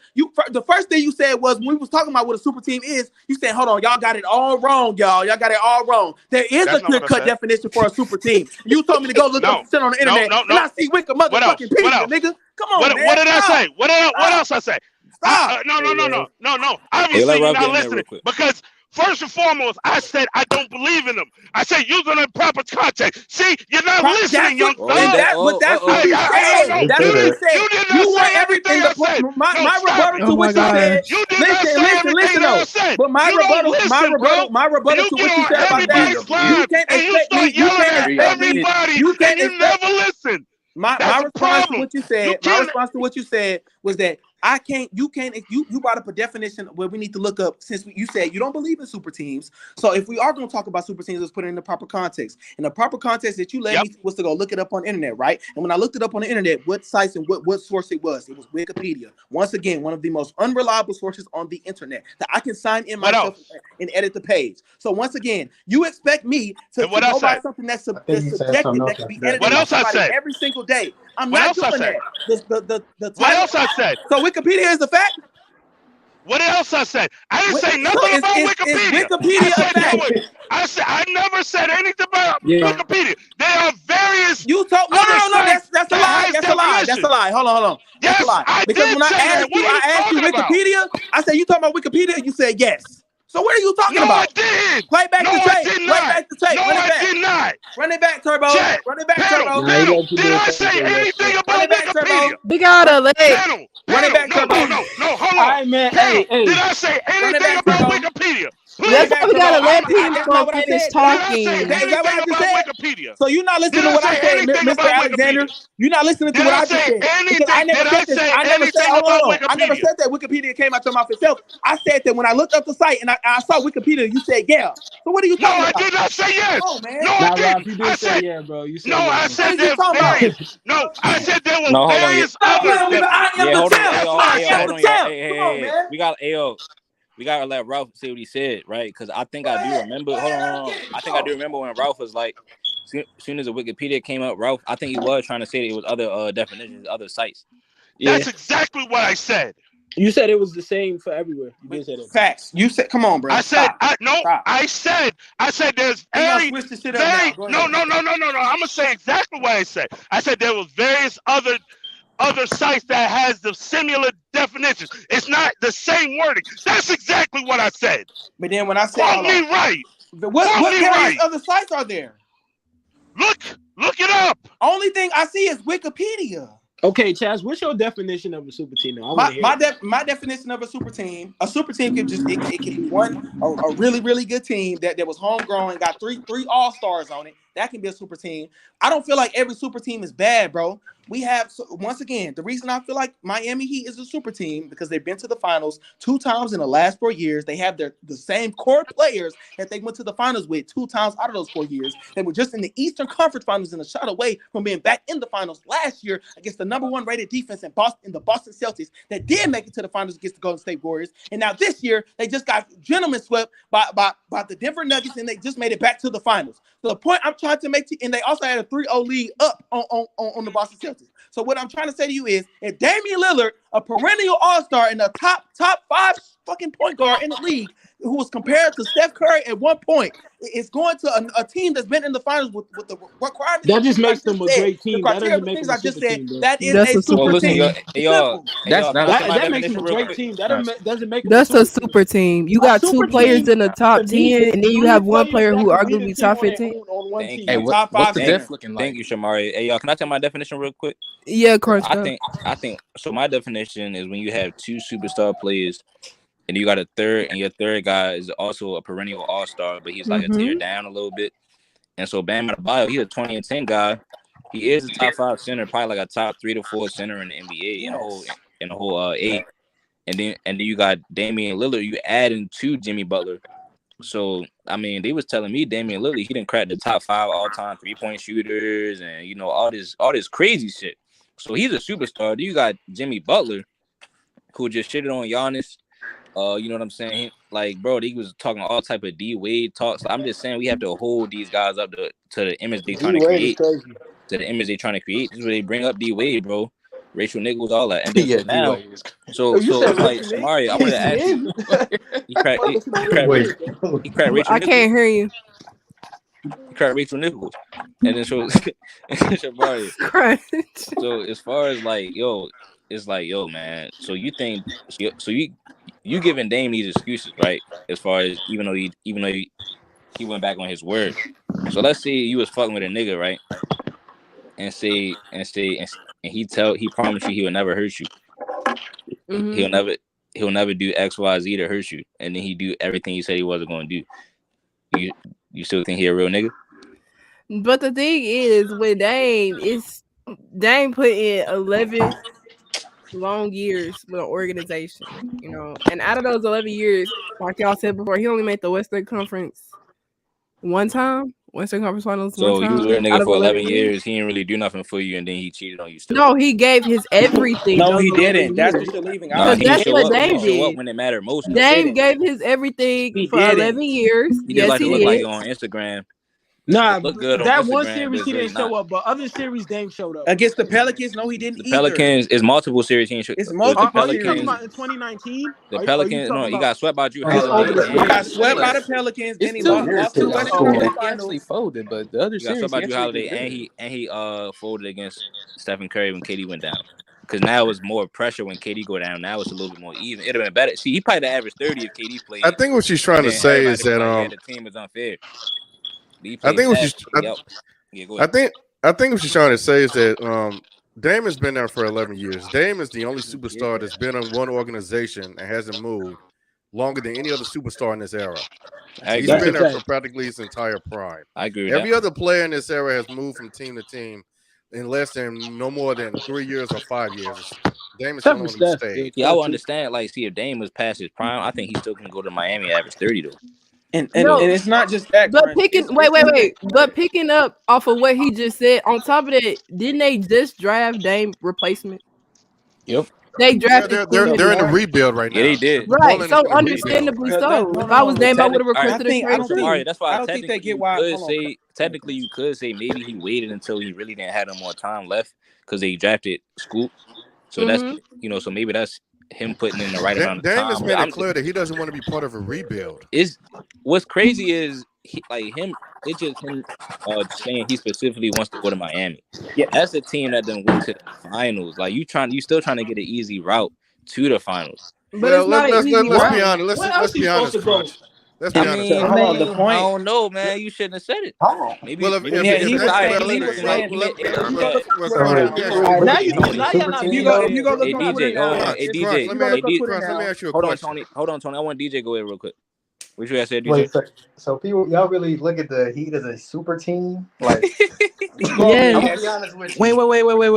the first thing you said was when we was talking about what a super team is. You said, "Hold on, y'all got it all wrong, y'all. Y'all got it all wrong. There is a clear-cut definition for a super team." You told me to go look up shit on the internet, and I see Wicked motherfucking people, nigga. Come on, man. What did I say? What else I say? Stop. No. Obviously, you're not listening because. First and foremost, I said I don't believe in them. I said use them in proper context. See, you're not listening, young thug. That's what you said. That's what you said. You want everything I said. My rebuttal to what you said. You did not say everything I said. But my rebuttal to what you said about that. You start yelling at everybody, and you never listen. My response to what you said was that I can't. You can't. You brought up a definition where we need to look up. Since you said you don't believe in super teams, so if we are going to talk about super teams, let's put it in the proper context. In the proper context that you led me was to go look it up on the internet, right? And when I looked it up on the internet, what sites and what source it was Wikipedia. Once again, one of the most unreliable sources on the internet that I can sign in myself and edit the page. So once again, you expect me to go by something that's subjective that can be edited by somebody every single day. I'm not doing that. What else I said? So Wikipedia is the fact? What else I said? I didn't say nothing about Wikipedia. I never said anything about Wikipedia. There are various. You told no. That's a lie. That's a lie. That's a lie. Hold on. That's a lie. Because when I asked you Wikipedia, I said you talking about Wikipedia. You said yes. So what are you talking about? No, I didn't. Play back the tape. Play back the tape. No, I did not. Run it back, Turbo. Run it back, Turbo. Did I say anything about Wikipedia? We gotta let Run it back, Turbo. No, hold on. All right, man. Hey. Did I say anything about Wikipedia? That's why we gotta let people finish talking. Is that what I just said? Wikipedia. So you're not listening to what I said, Mr. Alexander. You're not listening to what I just said. I never said this. I never said. Hold on. I never said that Wikipedia came out your mouth itself. I said that when I looked up the site and I saw Wikipedia, you said yeah. So what are you talking about? No, I did not say yes. Oh man. No, I didn't. You did say yeah, bro. You said I said there were various. No, I said there were various other. Hold on. We got We gotta let Ralph say what he said, right? Because I think I do remember. Hold on. I think I do remember when Ralph was like, as soon as the Wikipedia came up, Ralph, I think he was trying to say that it was other definitions, other sites. Yeah. That's exactly what I said. You said it was the same for everywhere. You did say that. Facts. You said, come on, bro. I said, I said there's very. No. I'm gonna say exactly what I said. I said there was various other sites that has the similar definitions. It's not the same wording. That's exactly what I said. But then when I said, quote me right. What various other sites are there? Look it up. Only thing I see is Wikipedia. Okay, Chaz, what's your definition of a super team? My definition of a super team can just it can be a really, really good team that was homegrown, got three all-stars on it. That can be a super team. I don't feel like every super team is bad, bro. We have, once again, the reason I feel like Miami Heat is a super team because they've been to the finals 2 times in the last 4 years. They have the same core players that they went to the finals with 2 times out of those 4 years. They were just in the Eastern Conference Finals and a shot away from being back in the finals last year against the #1 rated defense in the Boston Celtics that did make it to the finals against the Golden State Warriors. And now this year, they just got gentlemen swept by the Denver Nuggets and they just made it back to the finals. So the point I'm trying to make, and they also had a 3-0 lead up on the Boston Celtics. So what I'm trying to say to you is, if Damian Lillard, a perennial all-star and a top 5 fucking point guard in the league, who was compared to Steph Curry at one point, is going to a team that's been in the finals with the requirements. That just makes them a great team. That doesn't make them a super team. That is a super team. That makes them a great team. That doesn't make them. That's a super team. You got 2 players in the top 10, and then you have one player who arguably top 15. Hey, what's the diff looking like? Thank you, Shamari. Hey, y'all, can I tell my definition real quick? Yeah, of course. I think so. My definition is when you have 2 superstar players, and you got a third, and your third guy is also a perennial all-star, but he's like a tear down a little bit. And so Bam Adebayo, he's a 20 and 10 guy. He is a top 5 center, probably like a top 3 to 4 center in the NBA in the whole 8. And then you got Damian Lillard. You add in 2 Jimmy Butler. So I mean, they was telling me Damian Lillard, he didn't crack the top 5 all-time 3-point shooters, and all this crazy shit. So he's a superstar. Then you got Jimmy Butler, who just shitted on Giannis. You know what I'm saying? Like, bro, he was talking all type of D-Wade talks. I'm just saying we have to hold these guys up to the image they trying to create. To the image they trying to create. This is where they bring up D-Wade, bro. Rachel Nichols, all that. And then now, so like, Shamari, I wanted to ask you. He cracked Rachel I can't hear you. He cracked Rachel Nichols. And then so Shamari. So as far as like, it's like, man. So you think you giving Dame these excuses, right? As far as even though he went back on his word. So let's say you was fucking with a nigga, right? And he promised you he would never hurt you. Mm-hmm. He'll never do XYZ to hurt you, and then he do everything he said he wasn't going to do. You still think he a real nigga? But the thing is, with Dame put in 11 long years with an organization, you know. And out of those 11 years, like y'all said before, he only made the Western Conference one time. Western Conference Finals So one you was time. with a nigga for 11 years. He didn't really do nothing for you, and then he cheated on you. Still. No, he gave his everything. No, he didn't. That's what you're leaving out. Nah, he that's what Dame did. Show up did. when it mattered most. Dame gave his everything for 11 years. He just like to look like on Instagram. Nah, look good that on one Instagram, series he really didn't show up, but other series Dame showed up. Against the Pelicans, no, he didn't. The Pelicans is multiple series. He ain't it's multiple. The Pelicans, are you talking about in 2019? The Pelicans, no, he got swept by Drew Holiday. He got swept by the Pelicans, and he lost to Western Conference. He actually folded, but the other series, he got swept by Drew Holiday, and he folded against Stephen Curry when KD went down. Because now it was more pressure when KD go down. Now it's a little bit more even. It'd have been better. See, he probably averaged 30 if KD played. I think what she's trying to say is that the team is unfair. I think what she's trying to say is that Dame has been there for 11 years. Dame is the only superstar that's been on one organization and hasn't moved longer than any other superstar in this era. He's been there for practically his entire prime. I agree with Every other player in this era has moved from team to team in less than no more than 3 years or 5 years. Dame is still on the stage. Yeah, I would understand. Like, see, if Dame was past his prime, I think he still can go to Miami average 30 though. And it's not just that. But But picking up off of what he just said, on top of that, didn't they just draft Dame replacement? Yep. They drafted. They're in a rebuild right now. Yeah, they did. Right. So understandably so. If I was Dame, I would have requested a trade too. That's why I don't think they get why. Technically, you could say maybe he waited until he really didn't have no more time left because they drafted Scoop. So that's so maybe that's him putting in the right amount of time. Dame has made it clear that he doesn't want to be part of a rebuild. What's crazy is it's just him saying he specifically wants to go to Miami. Yeah, that's a team that then went to the finals. Like you still trying to get an easy route to the finals. But let's be honest. Let's be honest, Crunch. Let's be honest. I don't know, man. You shouldn't have said it. Maybe now you go look at DJ. Let me ask you a question. Hold on, Tony. I want DJ to go ahead real quick. What you guys said, DJ? Wait, so people, y'all really look at the Heat as a super team? Like, yeah. I'm gonna be honest with you.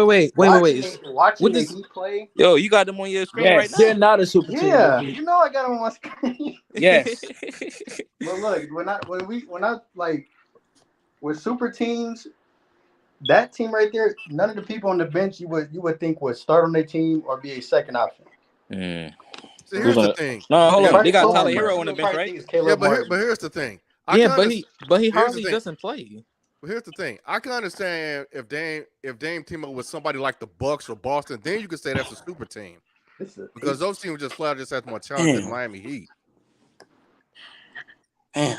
Wait. Watching the Heat play. Yo, you got them on your screen right now. They're not a super team. Yeah, you know I got them on my screen. Yes. But look, when I like with super teams, that team right there, none of the people on the bench you would think would start on their team or be a second option. So here's the thing. No, hold on. They got Tyler Hero on the bench, right? Yeah, but here's the thing. But he hardly doesn't play. Well, here's the thing. I can understand if Dame team up with somebody like the Bucks or Boston, then you could say that's a super team. Because those teams just flat just have more talent than Miami Heat. Damn.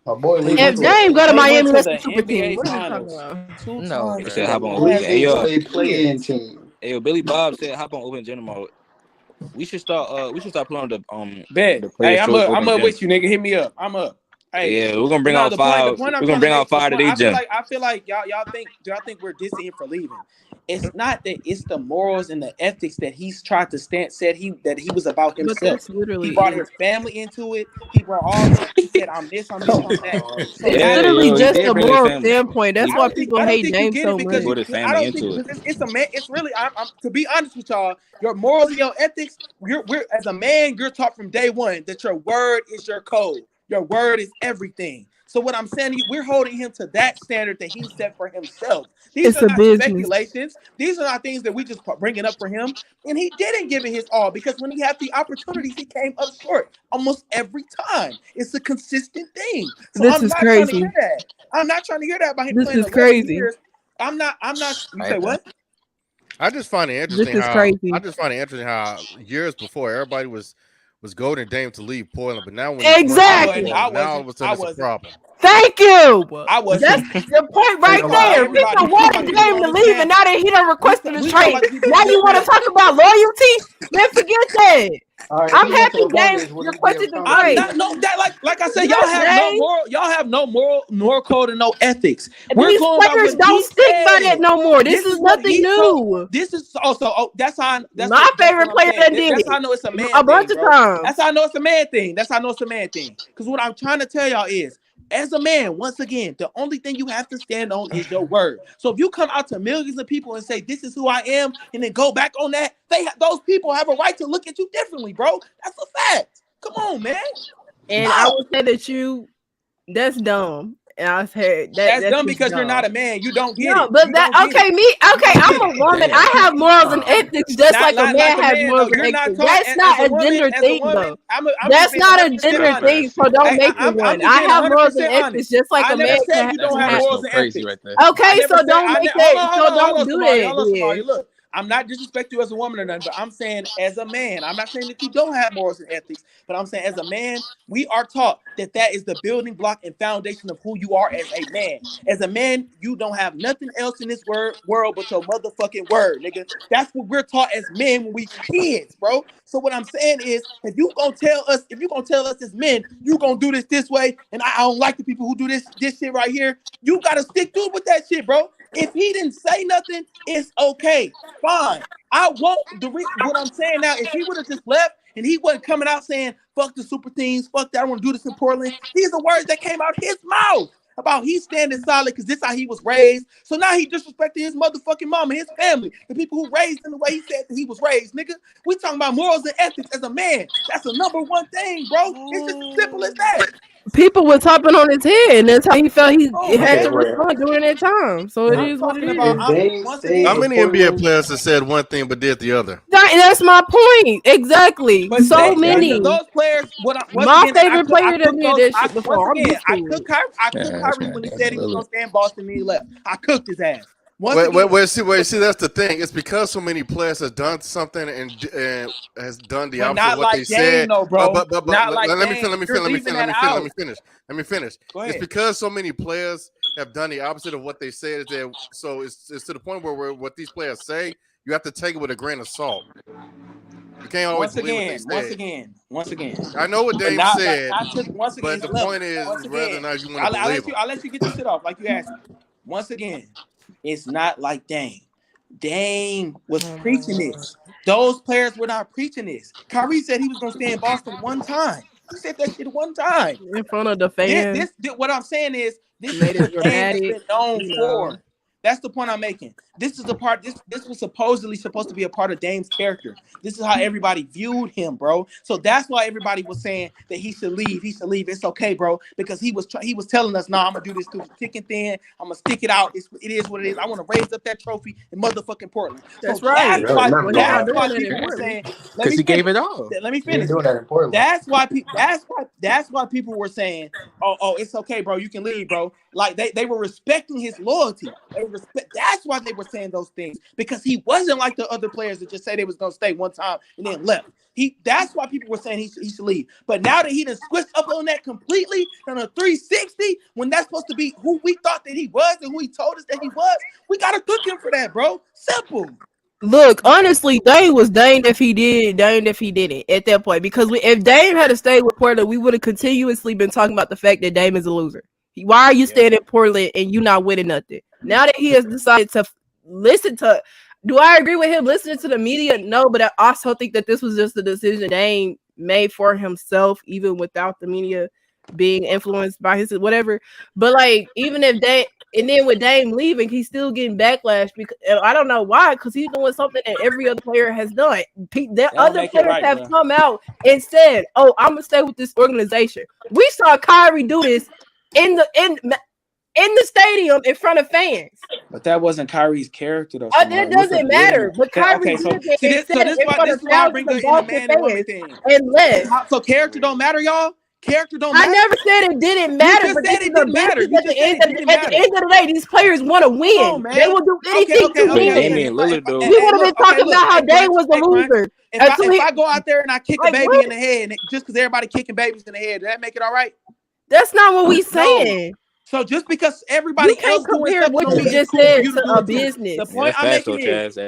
My boy, if Dame go to Miami, that's a super team. What are you talking about? No. He said hop on playing team. Hey, Billy Bob said hop on open gym mode. We should start playing the bet. Hey, I'm up with you, nigga. Hit me up. I'm up. Hey, yeah, we're gonna bring out five. We're gonna bring out five today, Jim. I feel like y'all think we're dissing him for leaving. It's not that. It's the morals and the ethics that he's tried to said he was about himself. He brought his family into it. He brought all this. He said, I'm this, I'm that. It's literally just a moral standpoint. That's why people hate Dame so much. I don't think it's a man. It's really. I'm to be honest with y'all. Your morals and your ethics. We're as a man. You're taught from day one that your word is your code. Your word is everything. So what I'm saying, we're holding him to that standard that he set for himself. These are not speculations. These are not things that we just bringing up for him. And he didn't give it his all because when he had the opportunities, he came up short almost every time. It's a consistent thing. So this is crazy. I'm not trying to hear that about him. This is crazy. Years. I'm not. You say what? I just find it interesting. This is crazy. I just find it interesting how years before everybody was golden Dame to leave Portland, but now when exactly, now all of a sudden it's a problem. Thank you. I was. That's the point right there. People wanted Dame to leave, and now that he done requested a trade, now you want to talk about loyalty? Man, forget that. Right, I'm happy Dame requested the trade. Like I said, y'all have no moral code and no ethics. These players don't stick by that no more. This is nothing new. This is also that's how my favorite player that did it. That's how I know it's a man. A bunch of times. That's how I know it's a man thing. Because what I'm trying to tell y'all is As a man, once again, the only thing you have to stand on is your word. So if you come out to millions of people and say, this is who I am, and then go back on that, those people have a right to look at you differently, bro. That's a fact. Come on, man. And I would say that that's dumb. And I said that's dumb because you're not a man. You don't get it. But I'm a woman. I have morals and ethics just like a man has morals and ethics. That's not a gender thing, though. That's not a gender thing, so don't make me one. I have morals and ethics just like a man can have morals and ethics. Okay, so don't make that. So don't do that. Look, I'm not disrespecting you as a woman or nothing, but I'm saying as a man, I'm not saying that you don't have morals and ethics, but I'm saying as a man, we are taught that is the building block and foundation of who you are as a man. As a man, you don't have nothing else in this world but your motherfucking word, nigga. That's what we're taught as men when we kids, bro. So what I'm saying is, if you gonna tell us as men, you gonna do this way, and I don't like the people who do this shit right here, you gotta stick to it with that shit, bro. If he didn't say nothing, it's okay. Fine. I won't. What I'm saying now, if he would have just left and he wasn't coming out saying, fuck the super teams, fuck that, I want to do this in Portland. These are words that came out his mouth about he's standing solid because this is how he was raised. So now he disrespected his motherfucking mom and his family, the people who raised him the way he said that he was raised, nigga. We talking about morals and ethics as a man. That's the number one thing, bro. It's just as simple as that. People were topping on his head, and that's how he felt he had to respond during that time. So it is what it is. How many NBA players have said one thing but did the other? That's my point. Exactly. But so many. Those players. My favorite player that did that shit before. I cooked Kyrie when he said he was going to stay in Boston and he left. I cooked his ass. Wait, see, that's the thing. It's because so many players have done something and has done the opposite of what they said. Though, bro. But let me finish. It's because so many players have done the opposite of what they said. So it's to the point where what these players say, you have to take it with a grain of salt. You can't always believe what they say. Once again. I know what Dame said, but the point is whether or not you want to believe him. I'll let you get this shit off like you asked me. Once again. It's not like Dame. Dame was preaching this. Those players were not preaching this. Kyrie said he was going to stay in Boston one time. He said that shit one time. In front of the fans. What I'm saying is, this is what Dame has been known for. That's the point I'm making. This is the part. This was supposedly supposed to be a part of Dame's character. This is how everybody viewed him, bro. So that's why everybody was saying that he should leave. He should leave. It's okay, bro, because he was telling us, "Nah, I'm gonna do this through thick and thin. I'm gonna stick it out. It is what it is. I want to raise up that trophy in motherfucking Portland." That's right. That's why people were saying, because he gave it all. Let me finish. That's why people were saying, "Oh, it's okay, bro. You can leave, bro." Like they were respecting his loyalty. That's why they were saying those things, because he wasn't like the other players that just say they was gonna stay one time and then left. That's why people were saying he should leave. But now that he done switched up on that completely on a 360, when that's supposed to be who we thought that he was and who he told us that he was, we gotta cook him for that, bro. Simple. Look, honestly, Dame was Dame if he didn't at that point. Because if Dame had to stay with Portland, we would have continuously been talking about the fact that Dame is a loser. Why are you staying in Portland and you not winning nothing? Now that he has decided to listen to, do I agree with him listening to the media? No, but I also think that this was just a decision Dame made for himself, even without the media being influenced by his whatever. But like, even if and then with Dame leaving, he's still getting backlash because I don't know why, because he's doing something that every other player has done. Other players have come out and said, "Oh, I'm gonna stay with this organization." We saw Kyrie do this in the stadium in front of fans. But that wasn't Kyrie's character, though. That doesn't matter. But Kyrie this is why I bring up the man and woman thing. And left. So character don't matter, y'all. Character don't matter. I never said it didn't matter. You just said it didn't matter. At the end of the day, these players want to win. They will do anything to win. Damian Lillard, though. We would have been talking about how Dame was a loser. If I go out there and I kick a baby in the head, just because everybody kicking babies in the head, does that make it all right? That's not what we saying. So just because everybody else compare what you just said to a business. The point I'm making is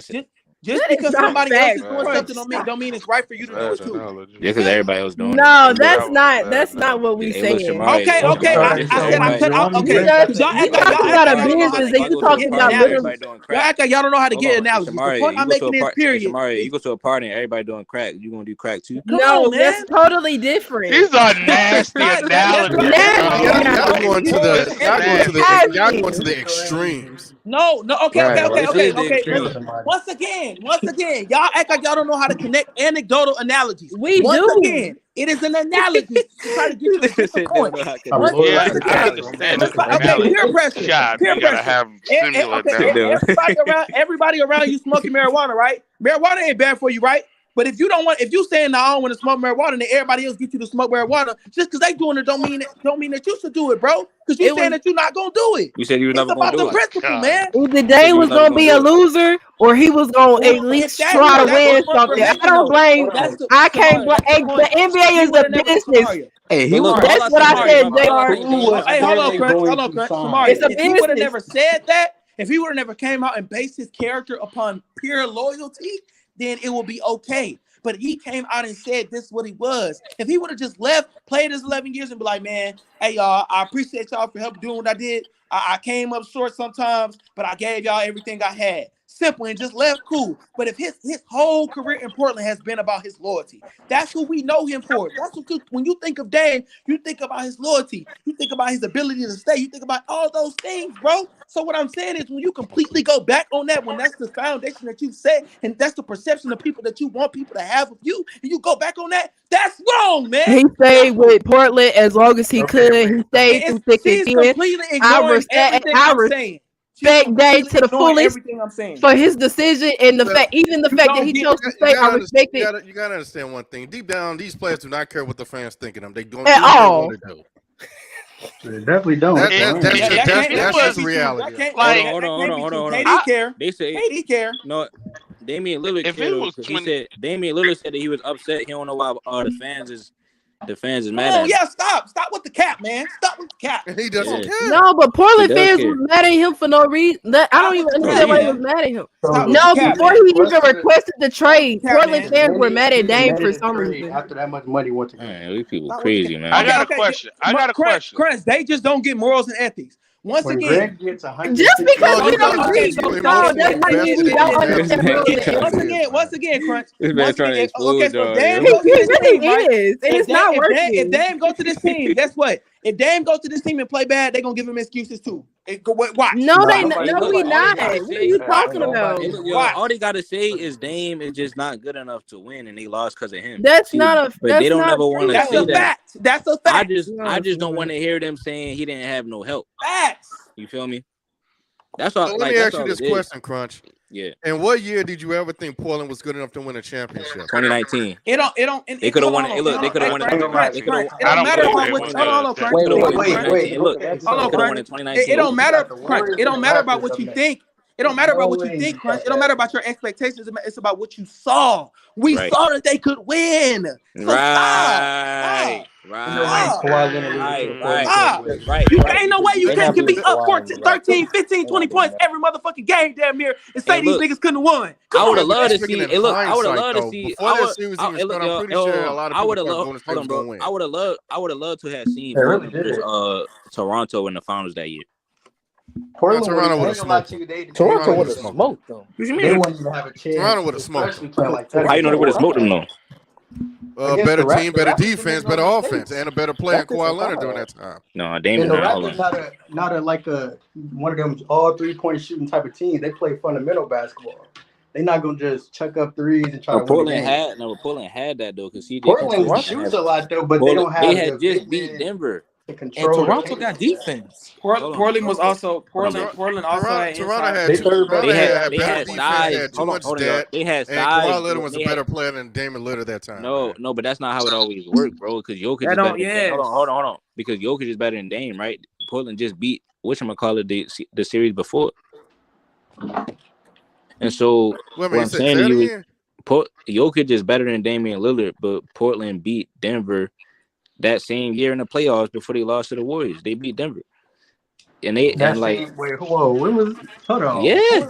Just because somebody else is doing something don't mean it's right for you to do it too. Yeah, because everybody else doing it. No, that's not what we saying. Okay. I said I could. Okay, you talking about a business and you talking about literally. Y'all act like y'all don't know how to get analogies. The point I'm making is period. You go to a party and everybody doing crack. You gonna do crack too? No, that's totally different. These are nasty analogies. Y'all going to the extremes. No. Okay. Listen, once again, y'all act like y'all don't know how to connect anecdotal analogies. Once again, it is an analogy to try to get you to the point. I understand. Okay, peer pressure. You gotta have similar. Everybody around you smoking marijuana, right? Marijuana ain't bad for you, right? But if you saying no, I don't want to smoke marijuana, and then everybody else get you to smoke marijuana, just because they doing it don't mean that you should do it, bro. Because you saying that you're not gonna do it. You said you were never gonna do it. It's about the principle, man. Either Dame was gonna be a loser, or he was gonna at least try to win something. I don't blame. I can't blame. The NBA is a business. Hey, that's what I said, JR. Hey, hold on, Crunch. It's a business. If he would have never said that, if he would have never came out and based his character upon pure loyalty, then it will be okay. But he came out and said this is what he was. If he would have just left, played his 11 years and be like, man, hey, y'all, I appreciate y'all for helping doing what I did. I came up short sometimes, but I gave y'all everything I had. Simple, and just left, cool. But if his whole career in Portland has been about his loyalty, that's who we know him for. That's what when you think of Dame, you think about his loyalty. You think about his ability to stay. You think about all those things, bro. So what I'm saying is when you completely go back on that, when that's the foundation that you set, and that's the perception of people that you want people to have of you, and you go back on that, that's wrong, man. He stayed with Portland as long as he could. He stayed through thick and thin. I respect Dame to the fullest for his decision and the fact that he chose to stay. I respect it. You gotta understand one thing. Deep down, these players do not care what the fans think of them. They don't at all. They definitely don't. That's just reality. Hold on. KD care. They say KD care. No, Damian Lillard cared. Damian Lillard said that he was upset. He don't know why the fans is mad at him. Yeah, stop with the cap, man. Stop with the cap. He doesn't care. No, but Portland fans was mad at him for no reason. I don't even understand why they was mad at him. No, before he even requested the trade, Portland fans were mad at Dame for some reason. After that much money went to him. Man, these people crazy, man. I got a question. Crunch, they just don't get morals and ethics. Once again, just because we don't agree, no, that's why you don't understand. Once again, Crunch. This man trying to explode, okay, so Dame goes to this team, right? And it's not working. If Dame goes to this team, guess what? If Dame goes to this team and play bad, they're gonna give him excuses too. Watch. No, we not. What are you talking about? All they gotta say is Dame is just not good enough to win, and they lost because of him. That's not a. But they don't ever want to say that. That's a fact. I just don't want to hear them saying he didn't have no help. Facts. You feel me? That's all. So let me ask you this question, Crunch. Yeah. And what year did you ever think Portland was good enough to win a championship? 2019. It don't. They could have won it. Look, they could have won it. It don't matter about what. Hold on, Crunch. Wait. Hold on, Crunch. It don't matter, Crunch. It don't matter about what you think. It don't matter about what you think, Crunch. It don't matter about your expectations. It's about what you saw. We saw that they could win. So Right. Ain't no way you can be up 14, 13, 15, 20 points every motherfucking game damn near and say these niggas couldn't have won. I would have loved to see it. Look, I would have loved to see. Before that series even started, I'm pretty sure a lot of people thought Golden State was going to win. I would have loved to have seen Toronto in the finals that year. Toronto would have smoked. Toronto would have smoked them. What you They mean? wouldn't even have a chance. Toronto would have smoked them. How you know they would have smoked them though? Better team, better defense, better offense, and a better player in Kawhi Leonard during that time. No, And Damian. the Raptors not a one of them all 3-point shooting type of team. They play fundamental basketball. They're not gonna just chuck up threes and try to win the game. Portland had that though because Portland shoots a lot though, but they don't have. They had just beat Denver. And Toronto got defense. Portland was also Portland also had They had size. They had size. And Kawhi Leonard was a better player than Damian Lillard that time. No, but that's not how it always worked, bro. Because Jokic is better. Hold on. Because Jokic is better than Dame, right? Portland just beat the series before. And so what I'm saying to you is Jokic is better than Damian Lillard, but Portland beat Denver that same year in the playoffs before they lost to the Warriors. They beat Denver. And they hold on. Yeah.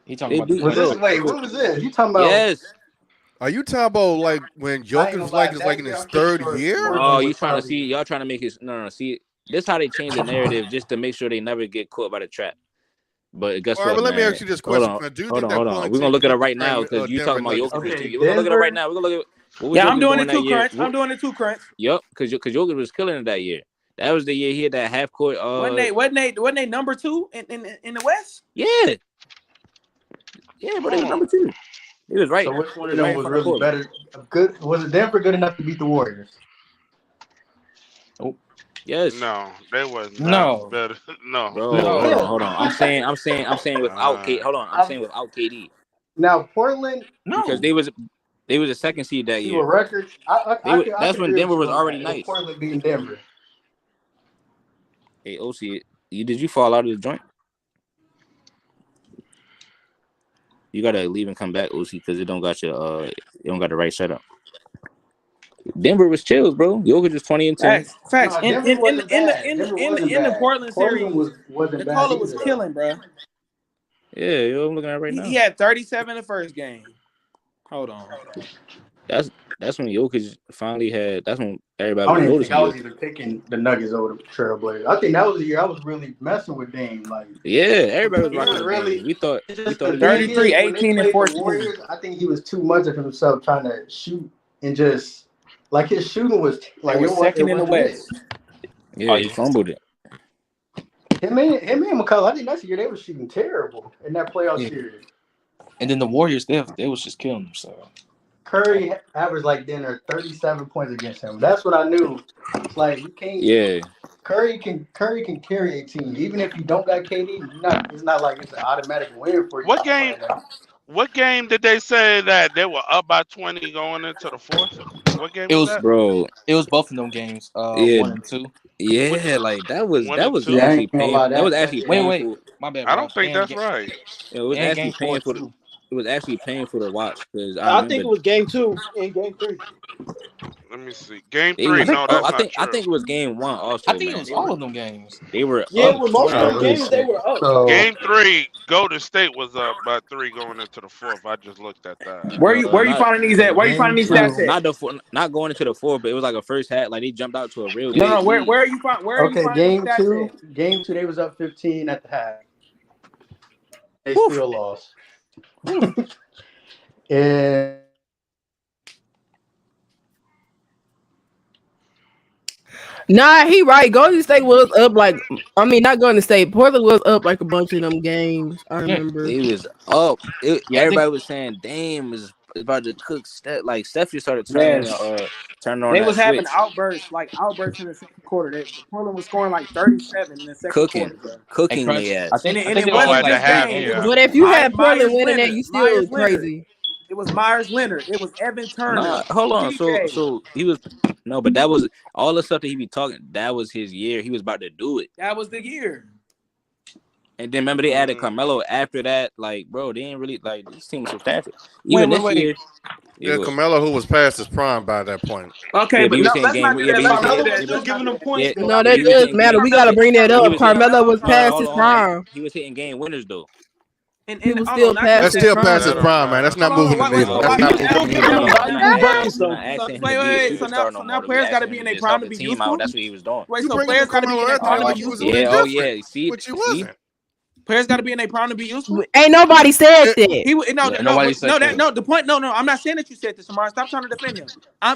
He talking about Was this, wait, what was this? You talking about? Yes. Are you talking about like when Jokic is like in his third year? Oh, you trying to see? Y'all trying to make it? No. See, this how they change the narrative just to make sure they never get caught by the trap. But guess All right, what, well, let me man? ask you this Hold question. on, Do you hold think on, that hold on. point We're gonna team look at it could right now train because you Denver talking about Nuggets? Jokic Okay, too. We're gonna look at it right now. We're gonna look at what was Yeah, Jokic I'm doing doing it too, that year. Crunch. I'm doing it too, Crunch. Yep, because Jokic was killing it that year. That was the year he had that half court. Wasn't they number 2 in the West? Yeah, but they was number 2. He was right. So which one He of was right them in was front of really Portland. better? Good? Was it Denver good enough to beat the Warriors? Yes. No, they was not better. No. Bro, No. hold on. I'm saying without K. Hold on. I'm saying without KD Now Portland, because they was a second seed that to year. a record, I That's could when agree Denver with was you on already that. With nice. Portland beating Denver. Hey, OC, did you fall out of the joint? You gotta leave and come back, OC, because it don't got your you don't got the right setup. Denver was chills, bro. Jokic was 20 and 10. Facts. No, Denver wasn't bad. Denver wasn't In the bad. Portland series, wasn't bad Nikola was either, killing, bro. Yeah, I'm looking at it right now. He had 37 the first game. Hold on. That's when Jokic finally had. That's when everybody I was don't even noticing. think I was even picking the Nuggets over the Trailblazers. I think that was the year I was really messing with Dame. Like, Yeah, everybody was he rocking was the really. game. We thought The he thing was is, 33, when they 18, and played 14. the Warriors, I think he was too much of himself trying to shoot and just like his shooting was like They were second in the West. Yeah, he fumbled it. Him and McCullough, I think that's the year they were shooting terrible in that playoff series. And then the Warriors, they was just killing them. So Curry averaged like 37 points against him. That's what I knew. It's like you can't. Yeah. Curry can carry a team even if you don't got KD. It's not like it's an automatic win for you. What game did they say that they were up by 20 going into the fourth? What game was that? Bro. It was both of them games, 1 and 2. Yeah, like that was Yeah, actually painful. That was actually painful. Wait, my bad. I don't think that's right. It was and actually game 4 painful. too. It was actually painful to watch because I think it was game 2 and game 3. Let me see. Game 3. No, that's not true. I think it was game 1 also. I think it was all of them games. They were with most of them games they were up. So, game 3, Golden State was up by 3 going into the fourth. I just looked at that. Where you finding these at? Where you finding these stats at? Not going into the fourth, but it was like a first half. Like they jumped out to a real. No. Where are you finding? game 2, they was up 15 at the half. They still lost. And Nah, he right. Golden State was up not Golden State. Portland was up like a bunch of them games. I remember. It was up. Everybody was saying Dame is about to cook Steph. Like Steph just started turning on. They was switch. having outbursts in the second quarter. Portland was scoring like 37 in the second quarter. Cooking they ass. And it wasn't just Dame. But if you had Portland winning that, you still crazy. It was Myers Leonard. It was Evan Turner. Nah, hold on. So he was but that was all the stuff that he be talking. That was his year. He was about to do it. That was the year. And then remember they added Carmelo after that. Like, bro, they didn't really like this team was substantial. Even this year. Yeah, Carmelo, who was past his prime by that point. Okay, but let's not do that. Carmelo was still giving them points. No, that does matter. We gotta bring that up. Carmelo was past his prime. He was hitting game winners though. And he was still past his prime, man. That's not moving the needle. That's not moving the needle. Wait. So now players got to be in their prime to be useful. That's what he was doing. Wait, so players got to be in their prime to be useful. Yeah, oh yeah. See, but you wasn't. Players got to be in their prime to be useful. Ain't nobody said that. Nobody said that. No. The point. No. I'm not saying that you said this, Shamar. Stop trying to defend him.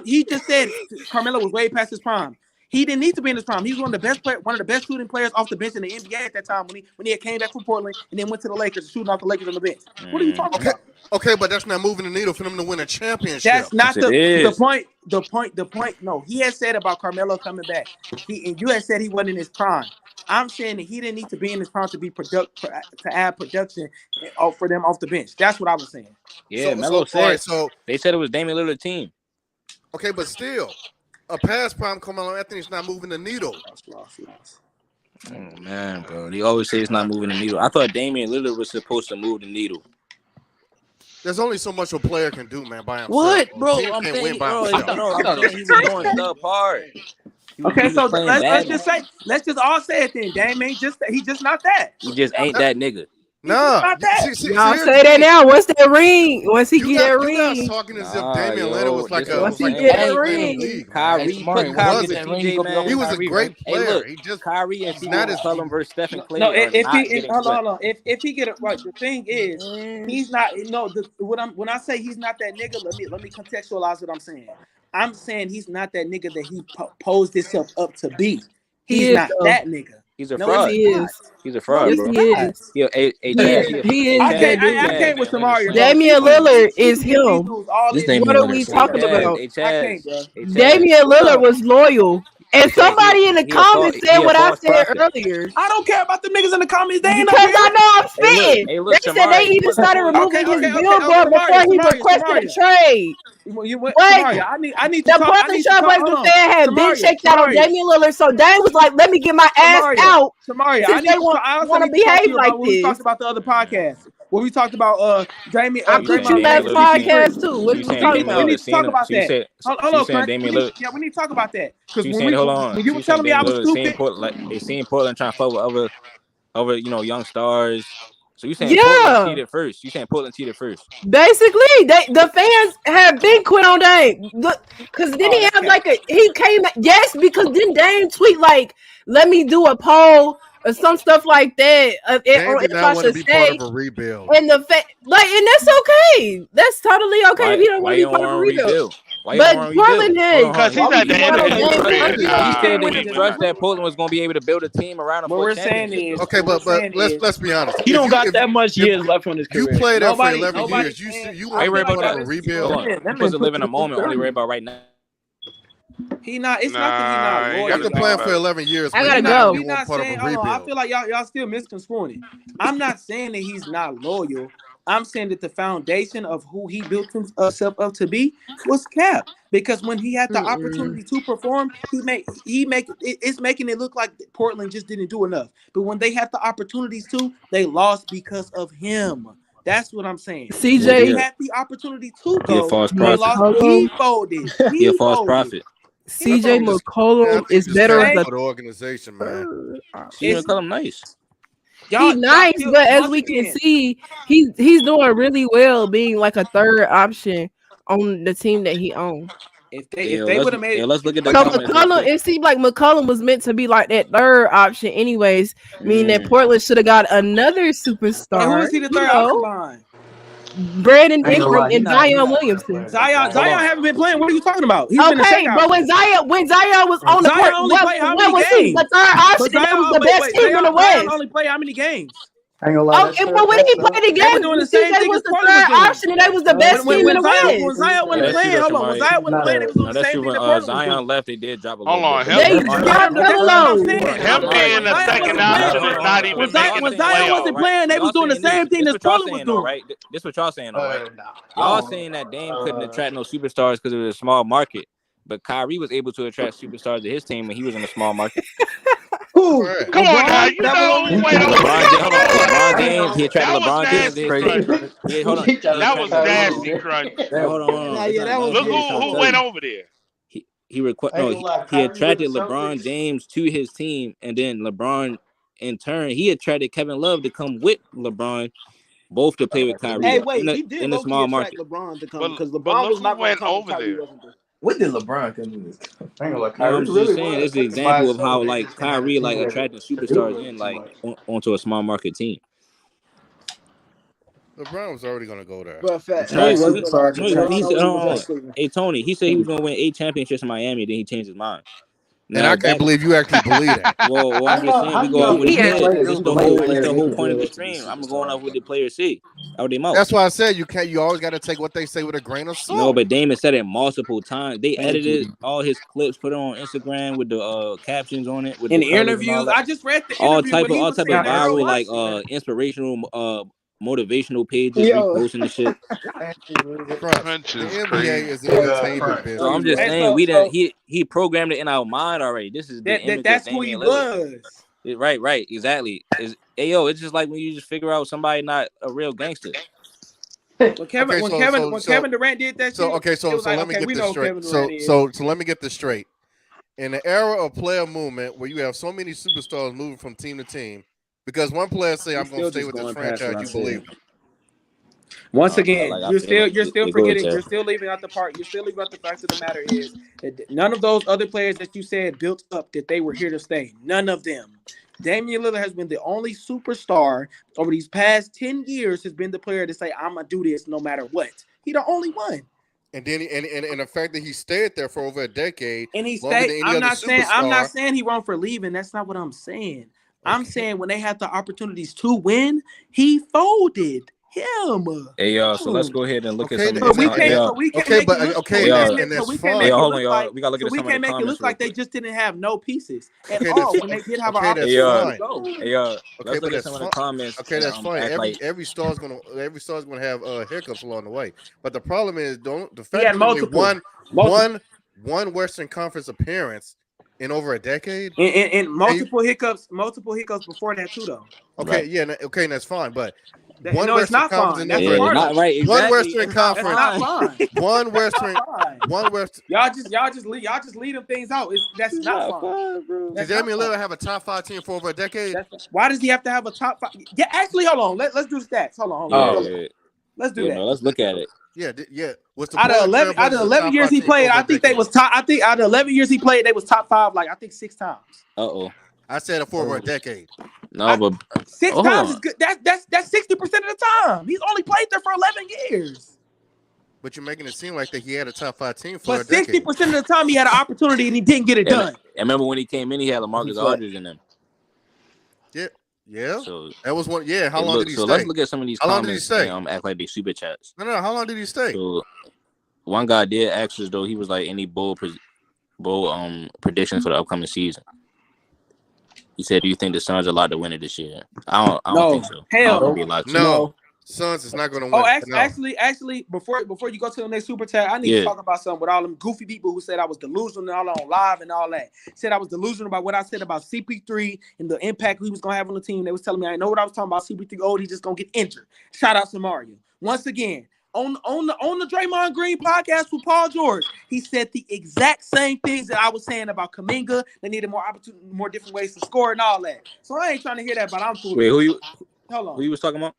He just said Carmelo was way past his prime. He didn't need to be in his prime. He was one of the best shooting players off the bench in the NBA at that time when he had came back from Portland and then went to the Lakers, shooting off the Lakers on the bench. What are you talking about? Okay, but that's not moving the needle for them to win a championship. That's not the point. The point. No, he had said about Carmelo coming back. And you had said he wasn't in his prime. I'm saying that he didn't need to be in his prime to add production for them off the bench. That's what I was saying. Yeah, Melo said. So they said it was Damian Lillard team. Okay, but still. A past prime Carmelo Anthony's not moving the needle. Oh man, bro. They always say it's not moving the needle. I thought Damian Lillard was supposed to move the needle. There's only so much a player can do, man, by himself. What, bro? I'm saying, he was doing the part. Okay, so let's just all say it then. Dame ain't he just not that. He just ain't that nigga. Nah, about that. Y'all say that now. Once that ring, once he get that you guys ring, talking as if Damian Lillard was like a once he best get that player in the ring, league. Kyrie, put He Kyrie wasn't. and CJ, man. He was a great player. Hey, look, He just Kyrie and he's CJ not as McCollum versus Stephen Clay No, are if not he getting hold on, swept. hold on. If he get it right, the thing is he's not. No, when I say he's not that nigga, let me contextualize what I'm saying. I'm saying he's not that nigga that he posed himself up to be. He's not that nigga. He's a No, fraud. he is. He's a fraud, Yes, bro. he is. He is. I can't with Samaria. Damian Lillard is him. What are we talking about? Hey, I can't, bro. Damian Lillard was loyal. And somebody in the comments said what I said earlier. I don't care about the niggas in the comments. They ain't Because up here. I know I'm spitting. Hey, look, They said they even started removing his billboard before he requested a trade. You went, What? Samaria, I need to The talk. Portland Trailblazers fan had been Samaria, checked out on Damian Lillard, so Dame was like, "Let me get my ass out." Samaria, since they want to behave like what we this. talked about the other podcast. When we talked about Damian. I put you last podcast too. What you talking about? We need to talk about that. Hold on, saying Damian Lillard. Yeah, we need to talk about that. Because when you were telling me I was stupid, they seen Portland trying to fuck with other young stars. So you saying Portland cheated first? You saying Portland cheated first? Basically, the fans have been quit on Dame. Because then he have he came. Yes, because then Dame tweet like, "Let me do a poll." Or some stuff like that. Dame did not want to be part of a rebuild. And and that's okay. That's totally okay if he don't want to be part of a rebuild. But Portland did. Because he's at the end of his career. He said that he trust that Portland was going to be able to build a team around him. What we're saying is, okay, but let's be honest. He don't got that much years left on his career. You played there for 11 years. You want about a rebuild? You're supposed to live in a moment. Only worry about right now. He not. It's not that he not loyal. After playing for 11 years, I gotta go. He's not saying. I feel like y'all still misconstruing it. I'm not saying that he's not loyal. I'm saying that the foundation of who he built himself up to be was Cap. Because when he had the opportunity to perform, it's making it look like Portland just didn't do enough. But when they had the opportunities to, they lost because of him. That's what I'm saying. CJ had the opportunity to go. He a false prophet. He folded. He a false prophet. CJ McCollum is better as the organization, man. CJ McCollum nice. He's nice, but as we can see, he's doing really well being like a third option on the team that he owns. If they would have made let's look at the McCollum, it seemed like McCollum was meant to be like that third option anyways, meaning that Portland should have got another superstar. Who is he the third option line? Brandon Ingram and Zion Williamson. Zion haven't been playing. What are you talking about? He's okay, but when Zion was on the court, what was he? The third option. That was the best team in the West. Zion only played how many games? I ain't gonna lie. Okay, but when he played the game, doing the same thing was as the Portland third option, and they was the best team in the West. When Zion wasn't playing, hold on. When Zion wasn't playing, they was doing the same thing that Portland was Zion doing. left, they did drop a little Hold on, They dropped Melo. Him being the second option is not even making When the Zion wasn't playoffs. playing, they was doing the same thing that Portland was doing. Right? This what y'all saying, right? Y'all saying that Dame couldn't attract no superstars because it was a small market, but Kyrie was able to attract superstars to his team when he was in a small market. Come on now, you know. LeBron James, he attracted LeBron James to his team. Yeah, hold on. That was nasty, crunch. Hold on. Look who went over there. He attracted LeBron James to his team, and then LeBron, in turn, he attracted Kevin Love to come with LeBron, both to play with Kyrie. Hey, wait, he in the small market. LeBron to come because LeBron was not went over there. What did LeBron come with? I'm just saying, it's an example of how like Kyrie attracting superstars in onto a small market team. LeBron was already gonna go there. But fat. Hey Tony, he said he was gonna win 8 championships in Miami, then he changed his mind. And I can't believe you actually believe that. Well, I'm just saying, we go off with the players. It's the whole point of the stream. I'm going off with the players see. Out their mouth. That's why I said you can't. You always got to take what they say with a grain of salt. No, but Damon said it multiple times. They edited all his clips, put it on Instagram with the captions on it. With in the interviews, I just read the all type of viral, like inspirational, motivational pages reposting the shit. The NBA is an entertainment business. So I'm just saying, he programmed it in our mind already. This is that's who he was. Right, exactly. It's just like when you just figure out somebody not a real gangster. When Kevin Durant did that shit. So let me get this straight. So let me get this straight. In the era of player movement, where you have so many superstars moving from team to team, Because one player say, You're I'm going to still stay just with this going past what franchise, I you said. believe him. Once again, like, I you're feel still it forgetting. goes, You're still leaving out the part. You're still leaving out the fact of the matter is that none of those other players that you said built up that they were here to stay. None of them. Damian Lillard has been the only superstar over these past 10 years. Has been the player to say, "I'm gonna do this no matter what." He the only one. And then and the fact that he stayed there for over a decade, And he longer stayed. than any other I'm not superstar. saying he wrong for leaving. That's not what I'm saying. I'm saying when they had the opportunities to win, he folded. Hey y'all, so let's go ahead and look at some of So these. we can't make it look. Okay, and that's fine. Hold on, y'all. We gotta look So at we some of the can't make it comments look like real they quick. just didn't have no pieces at Okay, all that's when they did have an okay. That's opportunity fine. to go. Hey y'all, Okay, let's but look at that's some of fine. the comments. Okay, that's fine. Act like Every star's gonna hiccups along the way. But the problem is, the He fact had that he multiple. one Western Conference appearance in over a decade, And multiple hiccups before that too, though. Okay, right. yeah, okay, and that's fine. But No, it's Western not Conference fine. in That's over a part not of it. right. Exactly. one Western It's not Conference, That's not fine. one Western. Y'all just leave them things out. That's not fine, bro. Did Damian Lillard have a top 5 team for over a decade? Why does he have to have a top 5? Yeah, actually, hold on. Let's do stats. Hold on. Yeah. Let's do that. No, let's look at it. Yeah. Was the Out of 11 years he played, I think they was top. I think out of 11 years he played, they was top 5. Like I think 6 times. I said it for over a decade. No, but 6 times is good. That's 60% of the time. He's only played there for 11 years. But you're making it seem like that he had a top 5 team for a But decade. 60% of the time he had an opportunity and he didn't get it done. I remember when he came in, he had LaMarcus Aldridge in them. Yeah. So that was one. Yeah. How long did he stay? So let's look at some of these comments and act like they super chats. No. How long did he stay? So one guy did ask us though. He was like, any bold predictions for the upcoming season. He said, "Do you think the Suns are allowed to win it this year?" I don't think so. Hell no. Suns is not going to win. Actually, before you go to the next super chat, I need to talk about something with all them goofy people who said I was delusional all on live and all that. Said I was delusional about what I said about CP3 and the impact he was going to have on the team. They was telling me I know what I was talking about. CP3, he's just going to get injured. Shout out to Mario. Once again, on the Draymond Green podcast with Paul George, he said the exact same things that I was saying about Kuminga. They needed more opportunity, more different ways to score and all that. So I ain't trying to hear that, but I'm cool. Wait, hold on. Who you was talking about?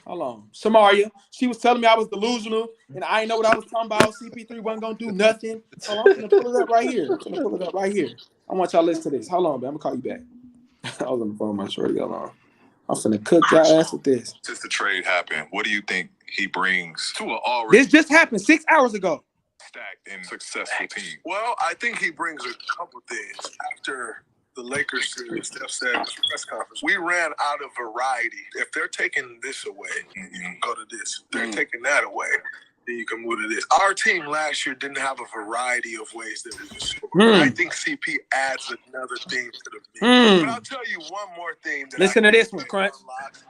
Hold on. Samaria. She was telling me I was delusional and I didn't know what I was talking about. CP3 wasn't going to do nothing. Hold on. I'm going to pull it up right here. I want y'all to listen to this. Hold on, man. I'm going to call you back. I was on the phone with my shorty. Hold on. I'm finna cook your ass with this. Since the trade happened, what do you think he brings to an already? This just happened 6 hours ago. Stacked and successful team. Well, I think he brings a couple things. After the Lakers series, Steph said in his press conference, we ran out of variety. If they're taking this away, you can go to this. If they're taking that away, then you can move to this. Our team last year didn't have a variety of ways that we could score. I think CP adds another thing to the mix. But I'll tell you one more thing. Listen to this one, Crunch.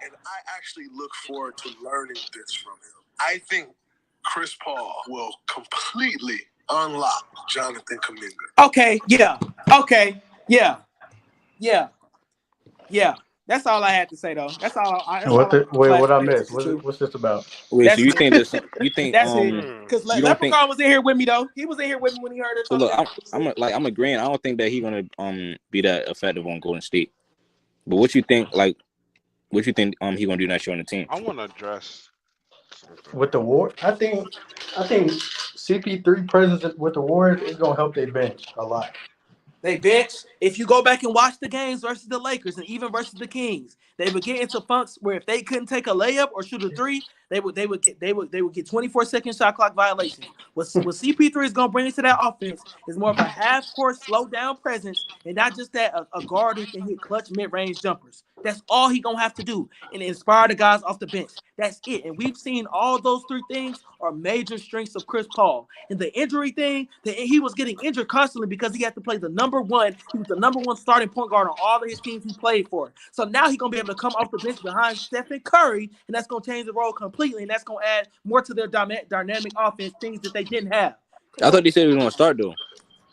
And I actually look forward to learning this from him. I think Chris Paul will completely unlock Jonathan Kuminga. Okay, yeah. That's all I had to say, though. That's all. What I missed? What's this about? Wait, so you think this? You think that's it? Because Leprechaun was in here with me, though. He was in here with me when he heard it. So look, I'm agreeing. I don't think that he's gonna be that effective on Golden State. But what you think? Like, what you think? He gonna do next year on the team? I want to address with the Warriors. I think CP3 presence with the Warriors is gonna help their bench a lot. They bench. If you go back and watch the games versus the Lakers and even versus the Kings, they would get into funks where if they couldn't take a layup or shoot a three, they would get 24-second shot clock violations. What CP3 is gonna bring into that offense is more of a half-court, slow-down presence, and not just that a guard who can hit clutch mid-range jumpers. That's all he gonna have to do and inspire the guys off the bench. That's it. And we've seen all those three things are major strengths of Chris Paul. And the injury thing, he was getting injured constantly because he had to play the number one. He was the number one starting point guard on all of his teams he played for. So now he's gonna be able to come off the bench behind Stephen Curry, and that's gonna change the role completely. And that's gonna add more to their dynamic offense, things that they didn't have. I thought they said he was gonna start though.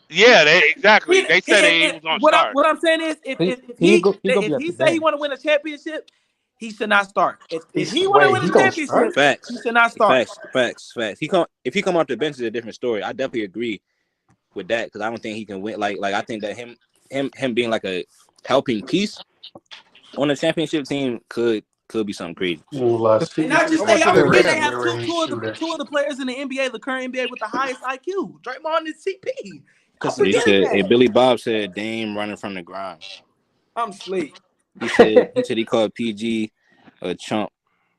Yeah, exactly. They said he was gonna start. What I'm saying is, if he say he want to win a championship, he should not start. If he want to win a championship, he should not start. Facts. If he come off the bench is a different story. I definitely agree with that because I don't think he can win. Like I think that him being like a helping piece, on a championship team could be something crazy. And not just say, I forget they have two of the players in the NBA, the current NBA with the highest IQ. Draymond and CP. Because they said, Billy Bob said Dame running from the grind. I'm sleep. He said he called PG a chump.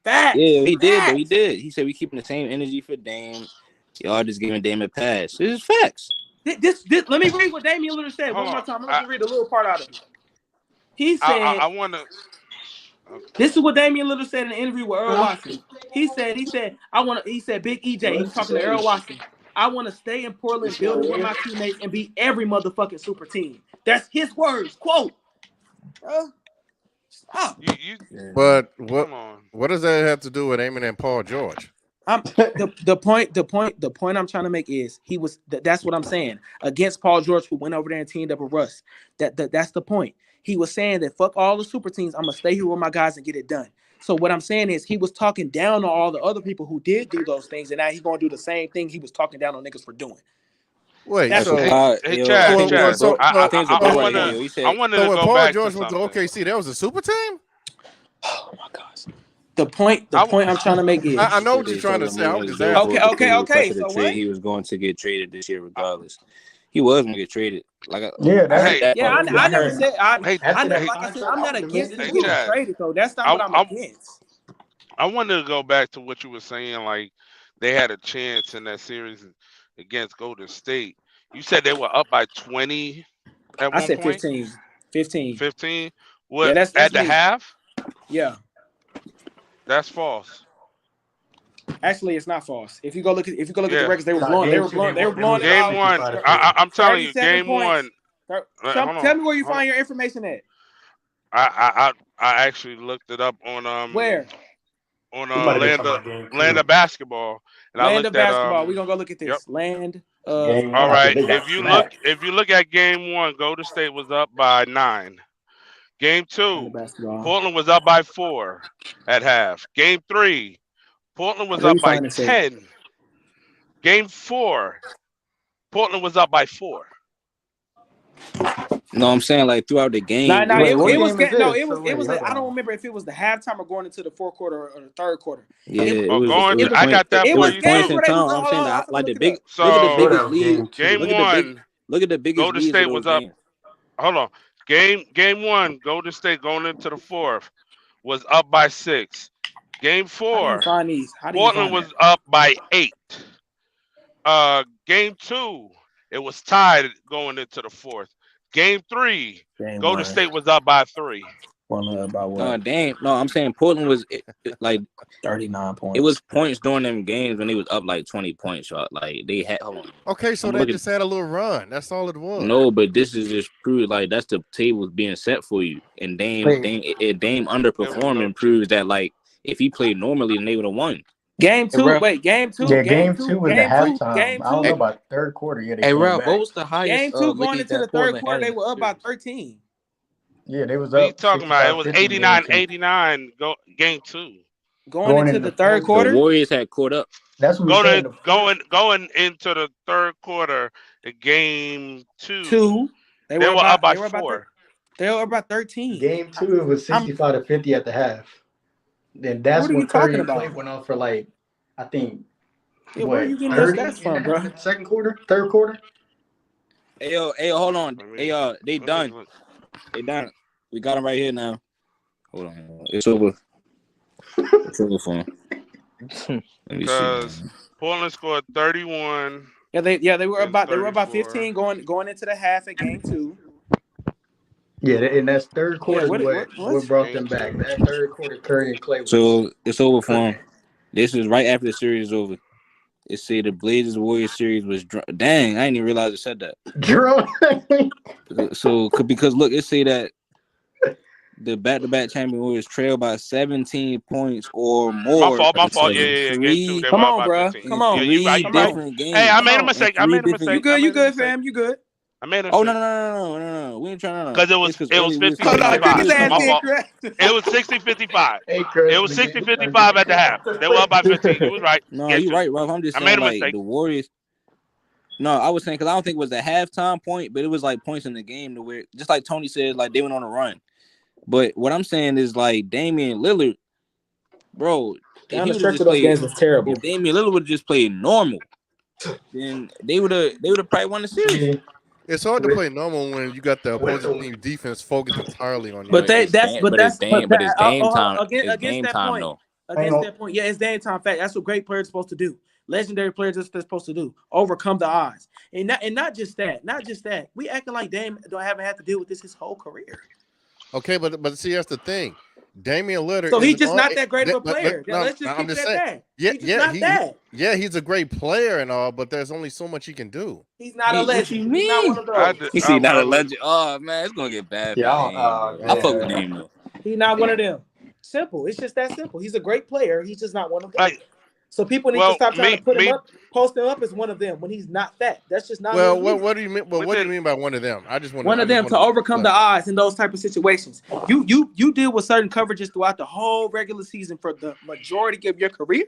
Facts. Yeah, he did though. He did. He said we keeping the same energy for Dame. Y'all just giving Dame a pass. This is facts. This let me read what Damian Lillard said one more time. I'm gonna read a little part out of it. He said, I want to. This is what Damian Lillard said in an interview with Earl Watson. He said, Big EJ, he was talking to Earl Watson. I want to stay in Portland, building with my teammates, and be every motherfucking super team. That's his words. Quote. Bro, stop. But what does that have to do with aiming at Paul George? The point I'm trying to make is that's what I'm saying. Against Paul George, who went over there and teamed up with Russ. That's the point. He was saying that fuck all the super teams. I'm gonna stay here with my guys and get it done. So what I'm saying is he was talking down on all the other people who did do those things, and now he's gonna do the same thing he was talking down on niggas for doing. Wait, I want to go Paul back George to went to something. OKC, that was a super team? Oh my gosh. The point I'm trying to make is I know what you're trying to say. I'm just asking. Okay. So what? He was going to get traded this year regardless. He was going to get traded. I never said like I said, I'm not against it. He was traded though. That's not what I'm against. I wanted to go back to what you were saying. Like they had a chance in that series against Golden State. You said they were up by 20 at one point? 15. 15? What, that's at the half? Yeah. That's false. Actually, it's not false. If you go look at the records, they were blowing. They were blowing. Game one. I'm telling you, game one. Tell me where you find your information at. I actually looked it up on where on Land of Basketball. And Land of Basketball. We're gonna go look at this. Yep. Land. All right. If you look at game one, Golden State was up by 9. Game 2, Portland was up by 4 at half. Game 3, Portland was up by 10. Game 4, Portland was up by 4. No, I'm saying like throughout the game. It was. I don't remember if it was the halftime or going into the fourth quarter or the third quarter. Yeah, I got that. It was points in time. I'm saying like the big. So look at the biggest lead. Game one. Look at the biggest. Golden State was up. Hold on. Game 1, Golden State going into the fourth was up by 6. Game 4, Portland was up by 8. Game 2, it was tied going into the fourth. Game 3, Golden State was up by 3. By what? Damn. No, I'm saying Portland was like 39 points. It was points during them games when they was up like 20 points. Like they had. Hold on. Okay, so they just had a little run. That's all it was. No, but this is just proof. Like that's the tables being set for you. And Dame underperforming proves that like if he played normally, then they would have won. Game 2. Wait, game 2. Yeah, game 2 was the halftime. I don't know about third quarter yet. Hey, Ralph, what was the highest? Game 2 going into the third quarter, they were up by 13. Yeah, they was up. What are you talking about? It was 89-89 game 2. Going into the third quarter? The Warriors had caught up. That's what going into the third quarter, the game 2. They were up by 4. They were about 13. Game 2, it was 65-50 at the half. Then that's when Curry and Clay went on for like, I think, where are you getting those stats from, bro? Second quarter, third quarter. Hey, hold on. Hey, they done. They done. We got them right here now. Hold on. It's over. It's over for him. Because Portland scored 31. Yeah, they were about 15 going into the half at game 2. Yeah, and that's third quarter what brought them back. That third quarter, Curry and Clay. So it's over for him. This is right after the series is over. It said the Blazers Warriors series was dang. I didn't even realize it said that. So because look, it say that the back-to-back champion Warriors trail by 17 points or more. My fault. Yeah. Come on, bro. Come on. Different games. Hey, I made a mistake. You good, fam? You good? I made a mistake. Oh no. We ain't trying to. Because it was 50-55. It was 60-55. It was 60-55 at the half. They were up by 15. You was right. No, you're right, Ralph. I'm just saying, like, the Warriors. No, I was saying because I don't think it was a halftime point, but it was like points in the game to where, just like Tony said, like they went on a run. But what I'm saying is like Damian Lillard, bro. Down the stretch of those games was terrible. If Damian Lillard would have just played normal, then they would have probably won the series. It's hard to play normal when you got the opposing team defense focused entirely on you. But it's game time. Against game that time, point. though. Against that point, yeah, it's game time. Fact, that's what great players are supposed to do. Legendary players are supposed to do. Overcome the odds, and not just that. Not just that. We acting like Dame haven't had to deal with this his whole career. Okay, but see, that's the thing. Damian Lillard. So he's just not that great of a player. Let's just keep that. Yeah, he's a great player and all, but there's only so much he can do. He's not a legend. He's not one of those. He's not a legend. Oh man, it's gonna get bad. Yeah, I fuck with Dame though. He's not one of them. Simple. It's just that simple. He's a great player. He's just not one of them. So people need to stop trying to put him up, post him up as one of them when he's not that. That's just not. Well, what do you mean? Well, what do you mean by one of them? I just want one of them to overcome the odds in those type of situations. You deal with certain coverages throughout the whole regular season for the majority of your career,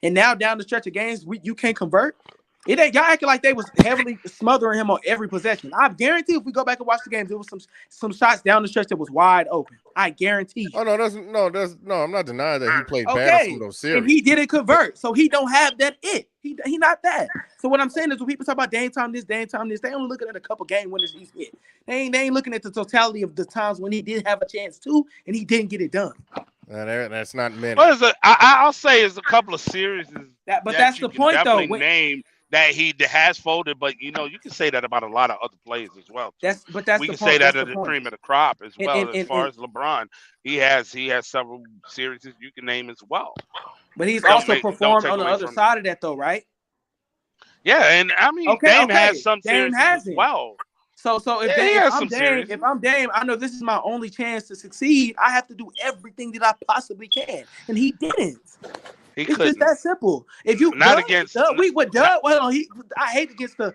and now down the stretch of games, you can't convert. It ain't y'all acting like they was heavily smothering him on every possession. I guarantee if we go back and watch the games, there was some shots down the stretch that was wide open. I guarantee you. Oh no, I'm not denying that he played bad in some of those series. And he didn't convert, so he don't have that it. He not that. So what I'm saying is when people talk about Dame time this, they only looking at a couple game winners he's hit. They ain't looking at the totality of the times when he did have a chance to and he didn't get it done. That's not many. What is it? I'll say it's a couple of series. That's the point though. Name that he has folded, but you can say that about a lot of other players as well. We can say that at the cream of the crop as well. As far as LeBron, he has several series you can name as well. But he's also performed on the other side of that, though, right? Yeah, and I mean, Dame has some series as well. So if I'm Dame, I know this is my only chance to succeed. I have to do everything that I possibly can, and he didn't. It's just that simple. If you not against, I hate against the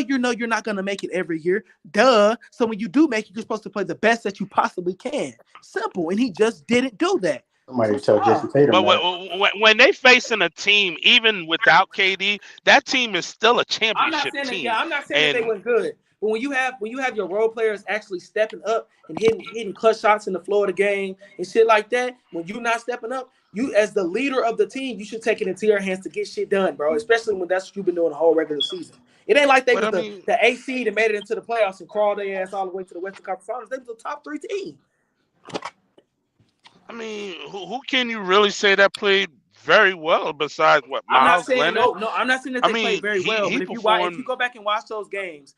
you're not gonna make it every year. So when you do make it, you're supposed to play the best that you possibly can. Simple, and he just didn't do that. Somebody tell Jason Tatum. But when they facing a team, even without KD, that team is still a championship team. I'm not saying that they were good. But when you have your role players actually stepping up and hitting clutch shots in the flow of the game and shit like that, when you're not stepping up, you as the leader of the team, you should take it into your hands to get shit done, bro. Especially when that's what you've been doing the whole regular season. It ain't like they was the AC that made it into the playoffs and crawled their ass all the way to the Western Conference Finals. They was the top 3 team. I mean, who can you really say that played very well besides what Miles Leonard? No, I'm not saying that they played very well. But if you go back and watch those games,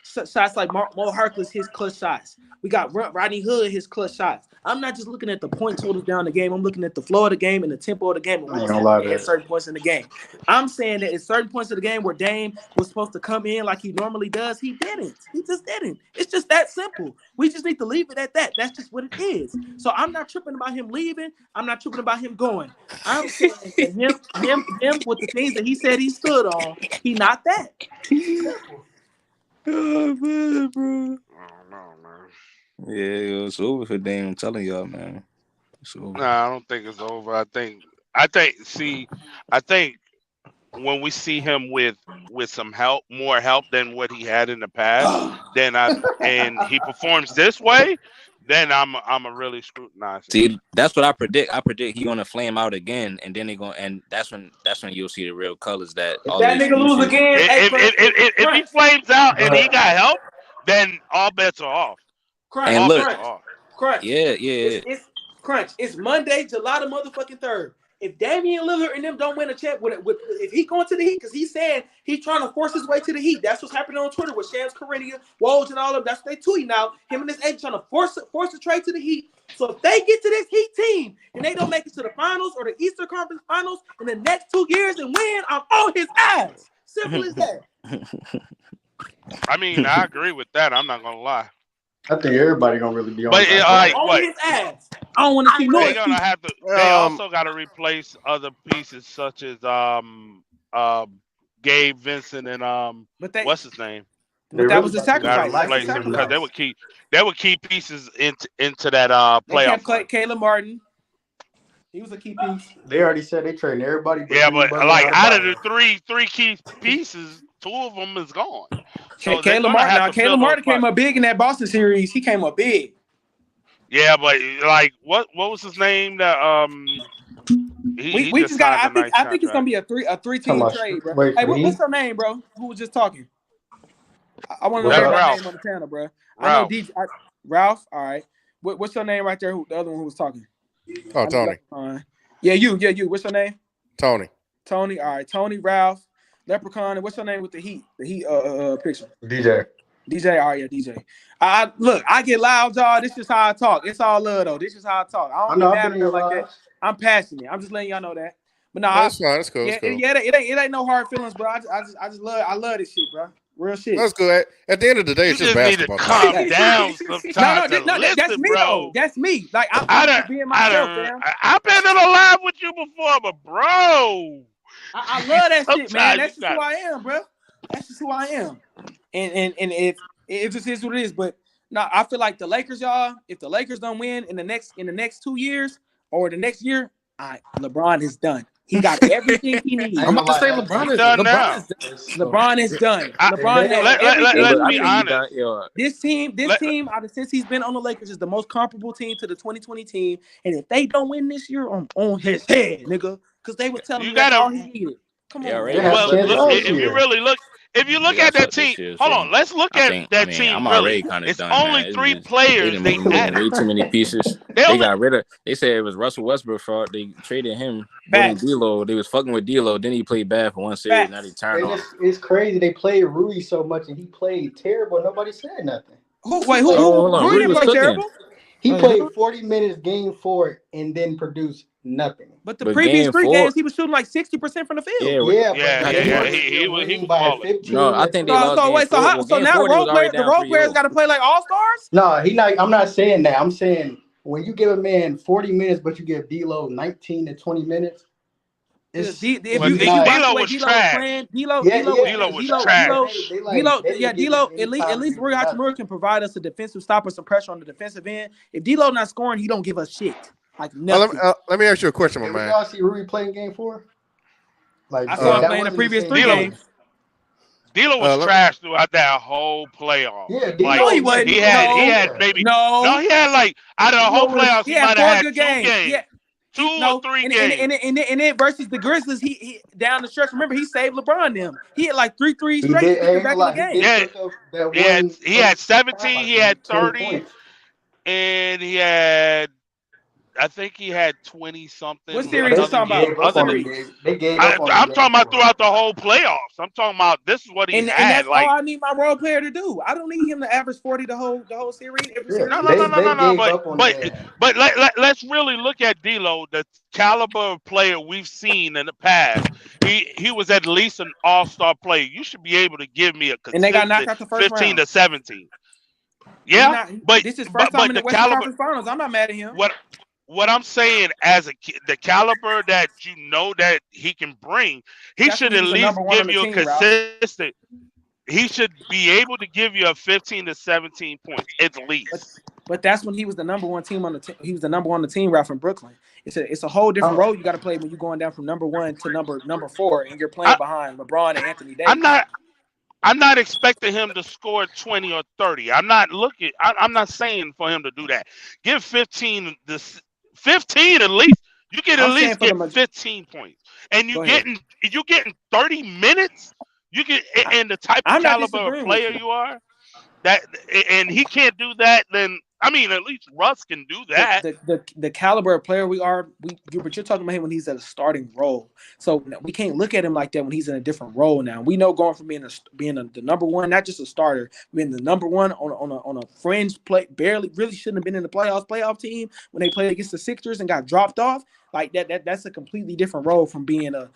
shots like Mo Harkless, his clutch shots. We got Rodney Hood, his clutch shots. I'm not just looking at the point totals down the game. I'm looking at the flow of the game and the tempo of the game at certain points in the game. I'm saying that at certain points of the game where Dame was supposed to come in like he normally does, he didn't. He just didn't. It's just that simple. We just need to leave it at that. That's just what it is. So I'm not tripping about him leaving. I'm not tripping about him going. I'm saying that him with the things that he said he stood on, he not that. Oh man, bro. I don't know, man. Yeah, it's over for Dame. I'm telling y'all, man. It's over. Nah, I don't think it's over. I think when we see him with some help, more help than what he had in the past, and he performs this way, then I'm a really scrutinize him. See, that's what I predict. I predict he's gonna flame out again, and then and that's when you'll see the real colors. That nigga lose again. If he flames out and he got help, then all bets are off. Crunch. Yeah. It's Crunch. It's Monday, July the motherfucking 3rd. If Damian Lillard and them don't win a check if he going to the Heat, because he's saying he's trying to force his way to the Heat. That's what's happening on Twitter with Shams Charania, Woj, and all of them. That's what they tweet now. Him and his agent trying to force the trade to the Heat. So if they get to this Heat team and they don't make it to the finals or the Eastern Conference Finals in the next 2 years and win, I'm on his ass. Simple as that. I mean, I agree with that. I'm not gonna lie. I think everybody gonna really be on. But on his ass. I don't want to see They're gonna have to. They also got to replace other pieces such as Gabe Vincent and what's his name? But that was the sacrifice. Because they would keep pieces into that playoff. Caleb Martin. He was a key piece. They already said they trading everybody. Yeah, but like out of the three key pieces, 2 of them is gone. So Caleb Martin came up big in that Boston series. He came up big. Yeah, but like, what was his name? That he We just just got. signed a nice I think it's gonna contract. be a three team trade, bro. Wait, Hey, for what's he? your name, bro? Who was just talking? I want to know What's That's up? everybody's Ralph. name on the panel, bro. I know Ralph. DJ Ralph. All right. What's your name right there? The other one who was talking? Oh, Tony. Yeah, you. What's your name? Tony. Tony. All right. Tony, Ralph, Leprechaun, and what's your name with the Heat? The Heat picture. DJ. DJ. All right, yeah, DJ. Look, I get loud, y'all. This is how I talk. It's all love though. This is how I talk. I I don't know get I've mad been or in your nothing like that. lives. I'm passionate. I'm just letting y'all know that. But no, That's fine. That's cool. yeah, That's cool. it ain't no hard feelings, bro. I just love this shit, bro. Real shit. That's good. At the end of the day, You it's just just need to basketball. calm Hey. down sometimes and That's listen, me bro. though. That's me. Like I'm just being myself, fam. I've been in a live with you before, but bro, I love that shit, man. sometimes you That's just who I am, bro. That's just who I am. And if it just is what it is. But no, I feel like the Lakers, y'all. If the Lakers don't win in the next 2 years or the next year, LeBron is done. He got everything he needs. I'm about to say LeBron is done LeBron now. is done. LeBron is done. I- LeBron has let- everything let's he be needs. honest. This team, since he's been on the Lakers, is the most comparable team to the 2020 team. And if they don't win this year, I'm on his head, nigga. Because they were telling You me that's all gotta. he needed. Come They on, already man. got Well, swept look, this if year. you really look, if you look They got at that swept this team, year, hold so on, let's look at that team. I'm Really, already kind of it's done, only man. It's 3 just, players they they making added. way too many pieces. They They only got rid of. They said it was Russell Westbrook fault. They traded him, brought in Facts. D'Lo. They was fucking with D'Lo. Then he played bad for one series. Now they Facts. turned on him. It's crazy. They played Rui so much and he played terrible. Nobody said nothing. Who hold on. Rui Rui didn't was play cooking. terrible? He Oh, played yeah. 40 minutes game 4 and then produced nothing. But the But previous game 3 4, games, he was shooting like 60% from the field. yeah, Yeah, Yeah, but got they that yeah. part. He they're was winning by balling. 15 No, I or think they 20. lost game 4. Well, So game now 4 they was already the down role 3-0. players got to play like all stars? No, I'm not saying that. I'm saying when you give a man 40 minutes, but you give D'Lo 19 to 20 minutes, If it's Well, you not. watch the D'Lo way was D'Lo was trash. playing, D'Lo was trash. They didn't give him any At time to least do Rui nothing. Hachimura can provide us a defensive stop or some pressure on the defensive end. If D'Lo not scoring, he don't give us shit. Like nothing. Let me ask you a question, my Did man. y'all see Rui playing game 4? Like I saw him that playing the wasn't previous same 3 D'Lo- game. games. D'Lo was trash throughout that whole playoff. Yeah, Like No, he wasn't. he had maybe No. he had like out of the whole playoffs He he had might 4 have had good 2 games. games, Yeah. 2 or 3 games. And then versus the Grizzlies, he down the stretch. Remember, he saved LeBron them. He had like 3 He straight did. to I get them ain't back gonna in the lie. He game. did Yeah, pick up that he had 17, like he had 20 30, points. and he had I think he had 20 something. What series you Another talking game, about? What other than series? They gave up on I'm the talking game about throughout the whole playoffs. I'm talking about this is what he And had. that's all Like I need my role player to do. I don't need him to average 40 the whole series. Every Yeah, series. no. gave up on the game. But let's really look at D'Lo, the caliber of player we've seen in the past. He was at least an all-star player. You should be able to give me a And they got knocked consistent out the first 15 round. to 17. Yeah, but this is first time in the the Western caliber. Conference Finals. I'm not mad at him. What I'm saying as the caliber that you know that he can bring, he That's should when at he was the least number one on give the you a team, Ralph. consistent. He should be able to give you a 15 to 17 points at least. But that's when he was the number one team on the team. He was the number one on the team, Ralph, from Brooklyn. It's a whole different role you got to play when you're going down from number 1 to number 4, and you're playing behind LeBron and Anthony Davis. I'm not expecting him to score 20 or 30. I'm not saying for him to do that. Give 15 at least. You can at least get 15 points, and you're getting 30 minutes. You can, and the type of caliber of player you are, and he can't do that. Then I mean, at least Russ can do that. The caliber of player we are, but you're talking about him when he's at a starting role. So we can't look at him like that when he's in a different role. Now we know going from being the number one, not just a starter, being the number one on a fringe play, barely really shouldn't have been in the playoff team when they played against the Sixers and got dropped off. Like that's a completely different role from being a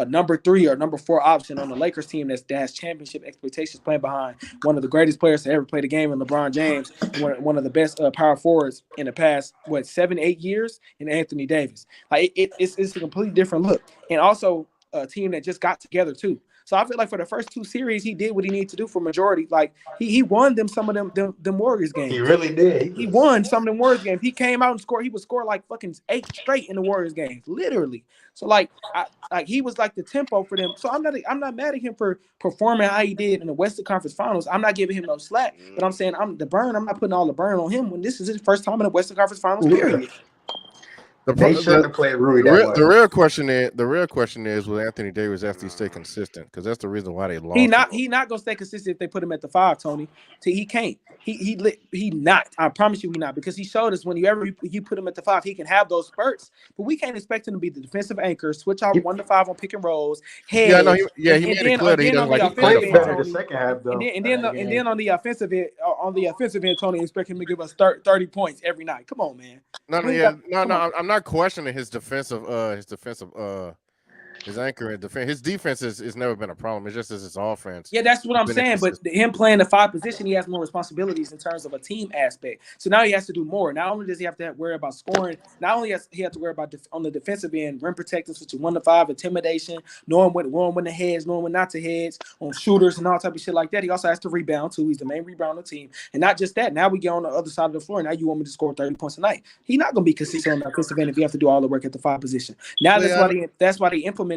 number 3 or number 4 option on the Lakers team that has championship expectations, playing behind one of the greatest players to ever play the game in LeBron James, one of the best power forwards in the past 7-8 years in Anthony Davis. Like it's a completely different look, and also a team that just got together too. So I feel like for the first 2 series, he did what he needed to do for majority. Like he won them some of them Warriors games. He really did. He won some of them Warriors games. He came out and scored. He would score like fucking 8 straight in the Warriors games, literally. So like he was like the tempo for them. So I'm not mad at him for performing how he did in the Western Conference Finals. I'm not giving him no slack, but I'm saying I'm not putting all the burn on him when this is his first time in the Western Conference Finals. Period. They shouldn't have played Rui that much. The real question is, will Anthony Davis actually stay consistent? Because that's the reason why they lost. He not gonna stay consistent if they put him at the 5, Tony. He can't. He not. I promise you, he not, because he showed us when you put him at the 5, he can have those spurts. But we can't expect him to be the defensive anchor, switch out 1 to 5 on pick and rolls. He made it clear that he doesn't like to play better the second half though. And then on the offensive end, Tony, expect him to give us 30 points every night. Come on, man. No. I'm not questioning his defensive his anchor and defense. His defense has never been a problem. It's just his offense. Yeah, that's what I'm saying. But him playing the 5 position, he has more responsibilities in terms of a team aspect. So now he has to do more. Not only does he have to worry about scoring, not only has he have to worry about on the defensive end, rim protecting, switching 1 to 5, intimidation, knowing when to heads, knowing when not to heads, on shooters and all type of shit like that. He also has to rebound too. He's the main rebounder on the team. And not just that. Now we get on the other side of the floor. Now you want me to score 30 points a night. He's not going to be consistent on the offensive end if you have to do all the work at the 5 position. Now that's why they implemented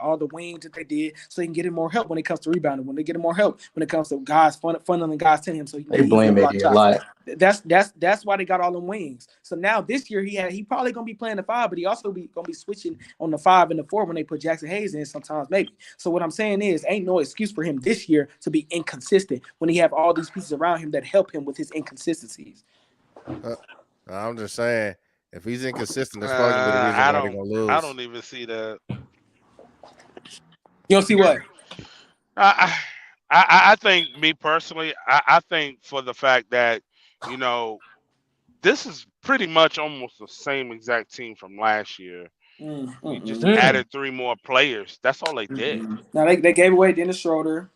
all the wings that they did, so they can get him more help when it comes to rebounding. When they get him more help when it comes to guys funneling guys to him. So they blame it a lot. That's why they got all them wings. So now this year he probably gonna be playing the 5, but he also gonna be switching on the 5 and the 4 when they put Jackson Hayes in sometimes maybe. So what I'm saying is, ain't no excuse for him this year to be inconsistent when he have all these pieces around him that help him with his inconsistencies. I'm just saying, if he's inconsistent, that's probably gonna be the reason why they're gonna lose. I don't even see that. You don't see what? I think, me personally, I think for the fact that, this is pretty much almost the same exact team from last year. We just added 3 more players. That's all they did. Now they gave away Dennis Schroeder.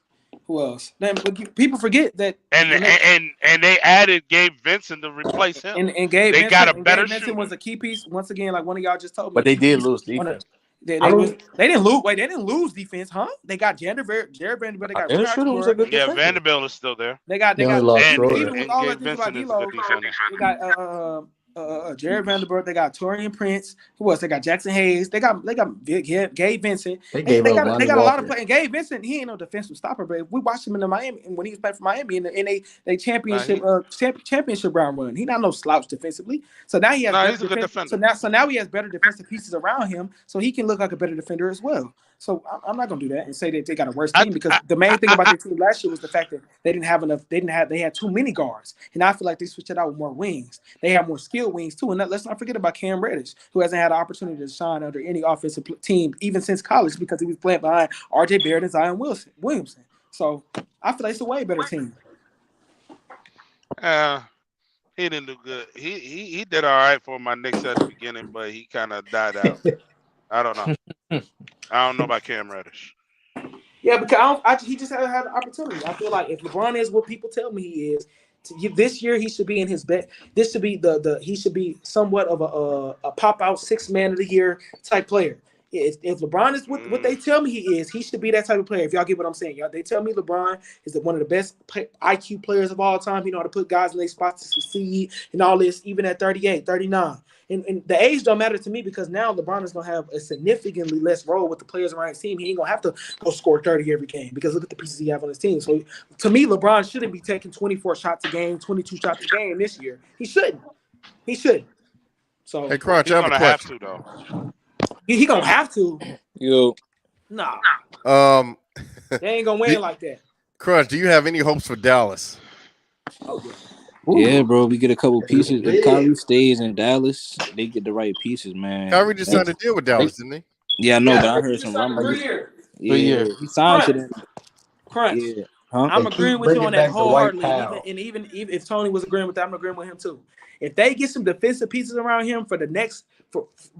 Who else? Then people forget that. And they added Gabe Vincent to replace him. And Gabe they Vincent, got a better Gabe Vincent shooter. Was a key piece once again, like one of y'all just told me. But they did lose defense. They didn't lose. Wait, they didn't lose defense, huh? They got Jared Vanderbilt. They got Vanderbilt is still there. They got even with all Gabe that about Vincent is a D'Lo, good defender. they got Jared Vanderbilt. They got Torian Prince. Who else? They got Jackson Hayes. They got Gabe Vincent. They got a lot of players. Gabe Vincent, he ain't no defensive stopper, but if we watched him in the Miami when he was playing for Miami in they championship round run, he not no slouch defensively. So now he has he's a good defender. So now he has better defensive pieces around him, so he can look like a better defender as well. So I'm not gonna do that and say that they got a worse team, because the main thing about their team last year was the fact that they didn't have enough. They had too many guards, and I feel like they switched it out with more wings. They have more skilled wings too, and let's not forget about Cam Reddish, who hasn't had an opportunity to shine under any offensive team even since college, because he was playing behind R.J. Barrett and Zion Williamson. So I feel like it's a way better team. He didn't do good. He did all right for my Knicks at the beginning, but he kind of died out. I don't know. I don't know about Cam Reddish. Yeah, because he just hasn't had an opportunity. I feel like if LeBron is what people tell me he is, this year he should be in his best. This should be he should be somewhat of a pop out 6 man of the year type player. If LeBron is what they tell me he is, he should be that type of player. If y'all get what I'm saying, y'all, they tell me LeBron is one of the best IQ players of all time. He know how to put guys in their spots to succeed and all this, even at 38, 39. And the age don't matter to me, because now LeBron is going to have a significantly less role with the players around his team. He ain't going to have to go score 30 every game, because look at the pieces he have on his team. So to me, LeBron shouldn't be taking 24 shots a game, 22 shots a game this year. He shouldn't. So hey, Crunch, I have a question. Though. He going to have to. Yo. Nah. They ain't going to win like that. Crunch, do you have any hopes for Dallas? Oh, yeah. Yeah, bro, we get a couple pieces. If Kyrie stays in Dallas, they get the right pieces, man. Kyrie just signed a deal with Dallas, didn't he? Yeah, I know, but I heard some rumors. 3 years. Yeah, he signed to them. Crunch. Yeah. Huh? I'm agreeing with you on that wholeheartedly. And even if Tony was agreeing with that, I'm agreeing with him too. If they get some defensive pieces around him for the next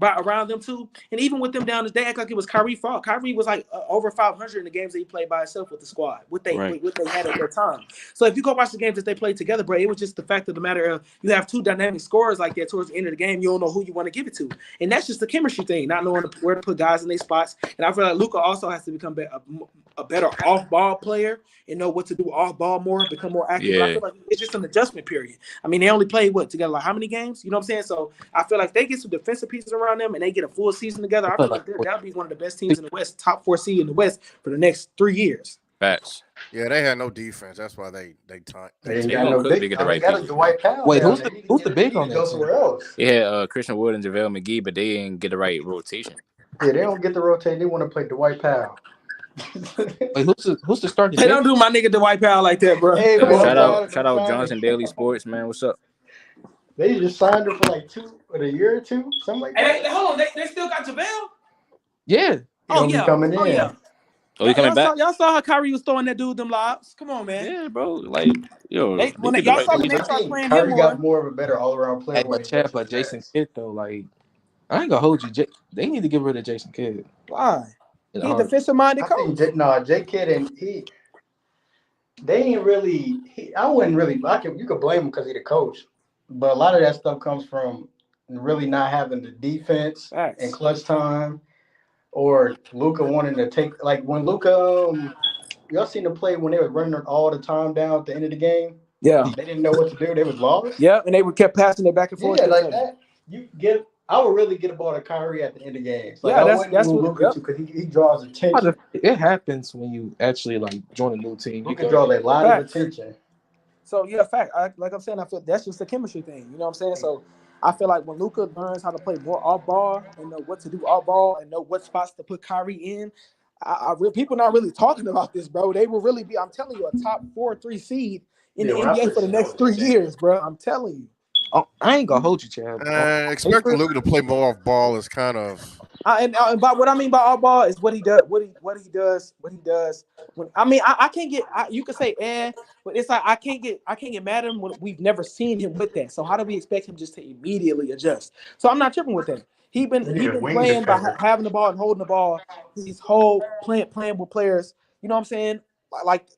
around them too, and even with them down, they act like it was Kyrie's fault. Kyrie was like over 500 in the games that he played by himself with the squad, what they had at that time. So if you go watch the games that they played together, bro, it was just the fact of the matter of you have 2 dynamic scorers like that towards the end of the game. You don't know who you want to give it to, and that's just the chemistry thing, not knowing where to put guys in their spots. And I feel like Luka also has to become a better off-ball player and know what to do off-ball more, become more active. But I feel like it's just an adjustment period. I mean, they only played together like how many games? You know what I'm saying? So I feel like if they get some defensive pieces around them and they get a full season together, I feel like that'll be one of the best teams in the West, top 4 seed in the West for the next 3 years. Facts. Yeah, they had no defense. That's why they ain't got no big. They got a Dwight Powell. Wait, who's the big on that go team? somewhere else. Yeah, Christian Wood and JaVale McGee, but they didn't get the right rotation. Yeah, they don't get the rotate. They want to play Dwight Powell. Wait, who's the starting? They don't do my nigga Dwight Powell like that, bro. Hey, shout out Johnson Daily Sports, man. What's up? They just signed her for like a year or two, something like that. Hey, hold on, they still got JaVale? Yeah. Coming in. Oh yeah. Oh, he coming back? Y'all saw how Kyrie was throwing that dude them lobs. Come on, man. Yeah, bro. Like, yo, when y'all saw when they started playing Kyrie him got more of a better all-around player. Hey, but Jason Kidd though, like, I ain't gonna hold you. They need to get rid of Jason Kidd. Why? He's a defensive-minded coach. Jay Kidd and they ain't really. I wouldn't really. You could blame him because he's the coach, but a lot of that stuff comes from really not having the defense and clutch time, or Luka wanting to take like when Luka. Y'all seen the play when they were running all the time down at the end of the game? Yeah, they didn't know what to do. They was lost. Yeah, and they kept passing it back and forth. Yeah, like that. I would really get a ball to Kyrie at the end of games. Like, that's what Luka because he draws attention. It happens when you actually like join a new team. You can draw a lot of attention. So yeah, fact. Like I'm saying, I feel that's just a chemistry thing. You know what I'm saying? So I feel like when Luka learns how to play more off ball and know what to do off ball and know what spots to put Kyrie in, people not really talking about this, bro. They will really be. I'm telling you, a top 4-3 seed in the NBA for the next 3 years, bro. I'm telling you. Oh, I ain't gonna hold you, Chad. Expecting Luka to play more off ball is kind of. And by what I mean by off ball is what he does. What he does. I can't get. You could say but it's like I can't get mad at him when we've never seen him with that. So how do we expect him just to immediately adjust? So I'm not tripping with that. He been playing by having the ball and holding the ball. His whole playing with players. You know what I'm saying? Like.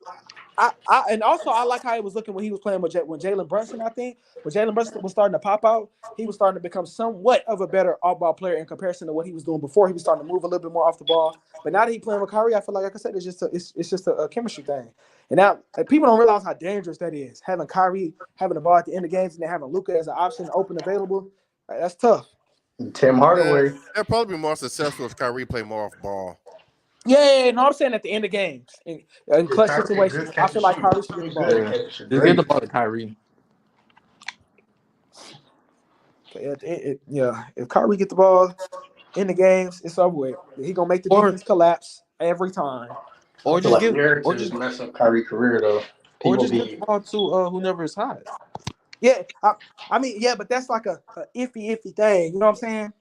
And also I like how he was looking when he was playing with Jalen Brunson. I think when Jalen Brunson was starting to pop out, he was starting to become somewhat of a better off-ball player in comparison to what he was doing before. He was starting to move a little bit more off the ball. But now that he's playing with Kyrie, I feel like I said, it's just a chemistry thing. And now people don't realize how dangerous that is. Having Kyrie having the ball at the end of games and then having Luka as an option, open, available. That's tough. Tim Hardaway. They'll probably be more successful if Kyrie play more off ball. Yeah, no, I'm saying at the end of games in clutch situations, I feel like Kyrie should get the ball. Just get the ball to Kyrie. If Kyrie get the ball in the games, it's over with. He gonna make the defense collapse every time. Or just mess up Kyrie's career though. Or just get the ball to whoever is hot. Yeah, I mean, but that's like a iffy thing. You know what I'm saying?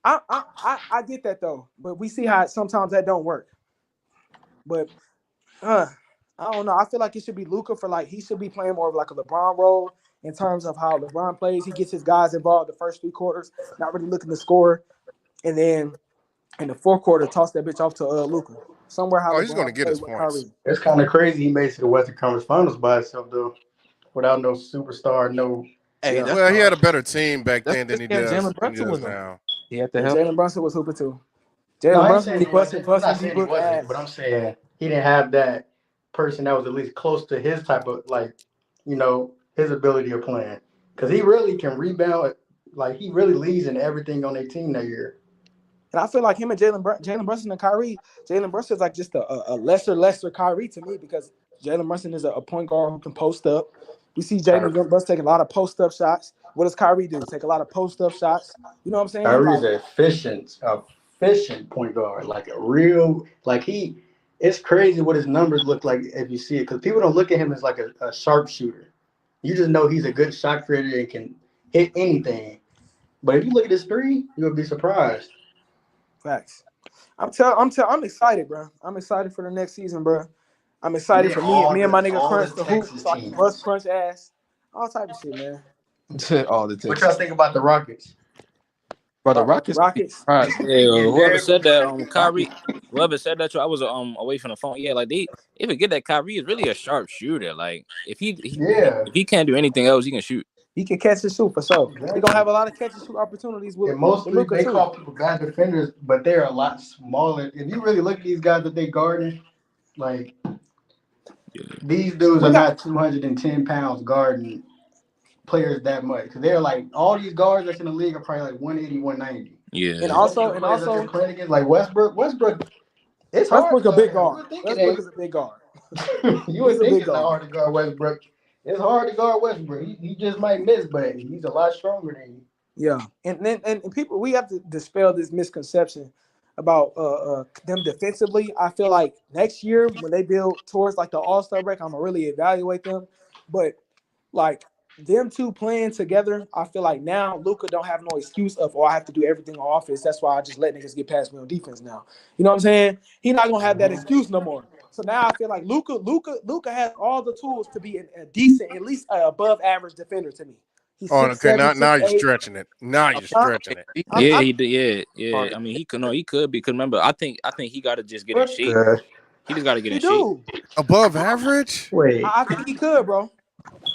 I get that though, but we see how sometimes that don't work. But I don't know. I feel like it should be Luka he should be playing more of like a LeBron role in terms of how LeBron plays. He gets his guys involved the first 3 quarters, not really looking to score, and then in the 4th quarter, toss that bitch off to Luka. Somewhere how he's gonna get his points. It's kind of crazy. He made it to the Western Conference Finals by himself though, without no superstar, no. Hey, he had a better team back then than he does now. He had to help. Jalen Brunson was hooping too. Jalen Brunson, he busted, but I'm saying he didn't have that person that was at least close to his type of his ability of playing, because he really can rebound. Like he really leads in everything on their team that year. And I feel like him and Jalen Brunson and Kyrie, Jalen Brunson is like just a lesser Kyrie to me, because Jalen Brunson is a point guard who can post up. We see Jalen Brunson take a lot of post-up shots. What does Kyrie do? Take a lot of post-up shots. You know what I'm saying? Kyrie's an efficient point guard. Like a real, it's crazy what his numbers look like if you see it, because people don't look at him as like a sharpshooter. You just know he's a good shot creator and can hit anything. But if you look at his 3, you'll be surprised. Facts. I'm excited, bro. I'm excited for the next season, bro. I'm excited for me and my nigga Crunch the hoop, so I can bust Crunch ass, all type of shit, man. All the What y'all think about the Rockets? Bro, the Rockets. Right. Yeah, whoever said that, Kyrie. Whoever said that, I was away from the phone. Yeah, like they forget that Kyrie is really a sharp shooter. Like if he can't do anything else, he can shoot. He can catch and shoot for sure. Exactly. He's gonna have a lot of catch and shoot opportunities with mostly Luka they too. call people guard defenders, but they're a lot smaller. If you really look at these guys that they guarding, Like these dudes are not 210 pounds guarding players that much because they're like all these guards that's in the league are probably like 180, 190. Yeah. And also, playing against like Westbrook, it's hard Westbrook to a guard big him. guard. Westbrook is a big guard. You would think it's not hard to guard Westbrook. It's hard to guard Westbrook. He just might miss, but he's a lot stronger than you. Yeah, and people, we have to dispel this misconception about them defensively. I feel like next year when they build towards like the All-Star break, I'm gonna really evaluate them. But like them two playing together, I feel like now Luka don't have no excuse of I have to do everything on offense. That's why I just let niggas get past me on defense now. You know what I'm saying? He's not gonna have that excuse no more. So now I feel like Luka has all the tools to be a decent, at least above average defender to me. He's okay. Now you're stretching it. Now you're stretching it. Yeah, he did. Yeah. I mean, he could be. Because remember, I think he got to just get in shape. He just got to get in shape. Above average? Wait, I think he could, bro.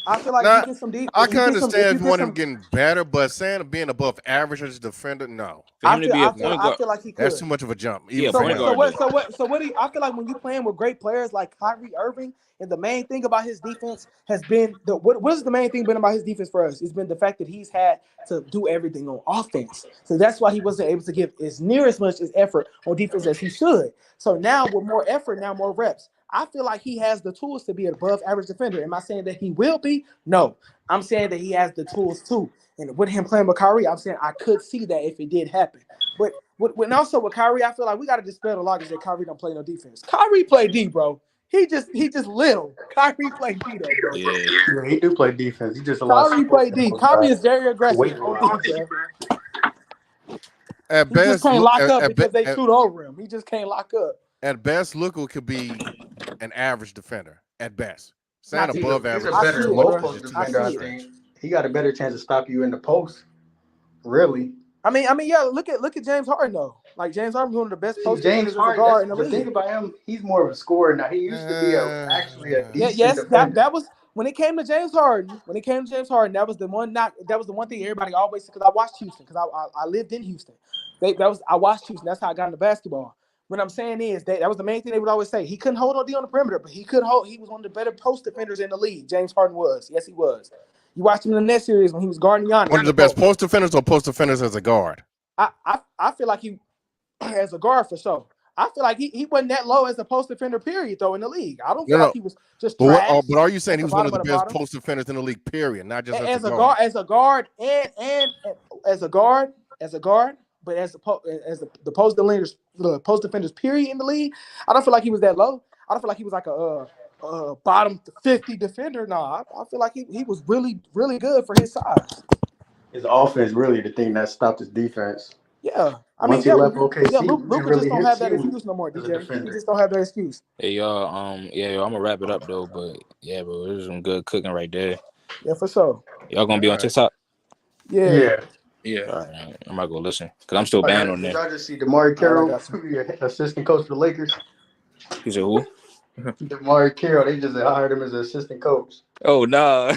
I feel like he gets some deep. I can understand if you want him getting better, but saying being above average as a defender, no. For him to be a point guard, I feel like he could. That's too much of a jump. Yeah, So what do you, I feel like when you playing with great players like Kyrie Irving, and the main thing about his defense has been what is the main thing been about his defense for us? It's been the fact that he's had to do everything on offense. So that's why he wasn't able to give as near as much as effort on defense as he should. So now with more effort, now more reps, I feel like he has the tools to be an above average defender. Am I saying that he will be? No. I'm saying that he has the tools too. And with him playing with Kyrie, I'm saying I could see that if it did happen. But when also with Kyrie, I feel like we got to dispel the logic that Kyrie don't play no defense. Kyrie play D, bro. He just little. Kyrie play D though, bro. Yeah, he do play defense. He just Kyrie play D. Kyrie is very aggressive. At he best, just can't lock up because they shoot over him. He just can't lock up. At best, Luka could be an average defender. At best, sound above average. I think he got a better chance to stop you in the post. Really? I mean, yeah. Look at James Harden though. Like James Harden's one of the best post James Harden guard in the league. The thing about him, he's more of a scorer now. He used to be actually a decent defender. That was when it came to James Harden. When it came to James Harden, that was the one thing everybody always said, because I watched Houston, because I lived in Houston. I watched Houston. That's how I got into basketball. What I'm saying is that was the main thing they would always say. He couldn't hold on D on the perimeter, but he could hold. He was one of the better post defenders in the league. James Harden was. Yes, he was. You watched him in the Nets series when he was guarding Giannis. One of the best post defenders or post defenders as a guard? I feel like he, as a guard for sure. I feel like he wasn't that low as a post defender, period, though, in the league. I don't feel like he was just trash. But are you saying he was one of the best post defenders in the league, period, not just as a guard? As a guard, and as a guard, but as the post defenders, period, in the league, I don't feel like he was that low. I don't feel like he was like a bottom 50 defender. No, I feel like he was really, really good for his size. His offense really the thing that stopped his defense. Yeah. Luka just don't have that excuse no more, DJ. He just don't have that excuse. Hey, y'all, I'm gonna wrap it up though, but yeah, bro, there's some good cooking right there. Yeah, for sure. Y'all gonna be on TikTok? Yeah. All right, I'm gonna go listen because I'm still banned on there. Did y'all just see Damari Carroll, assistant coach for the Lakers? You said who? Damari Carroll. They just hired him as an assistant coach. Oh nah.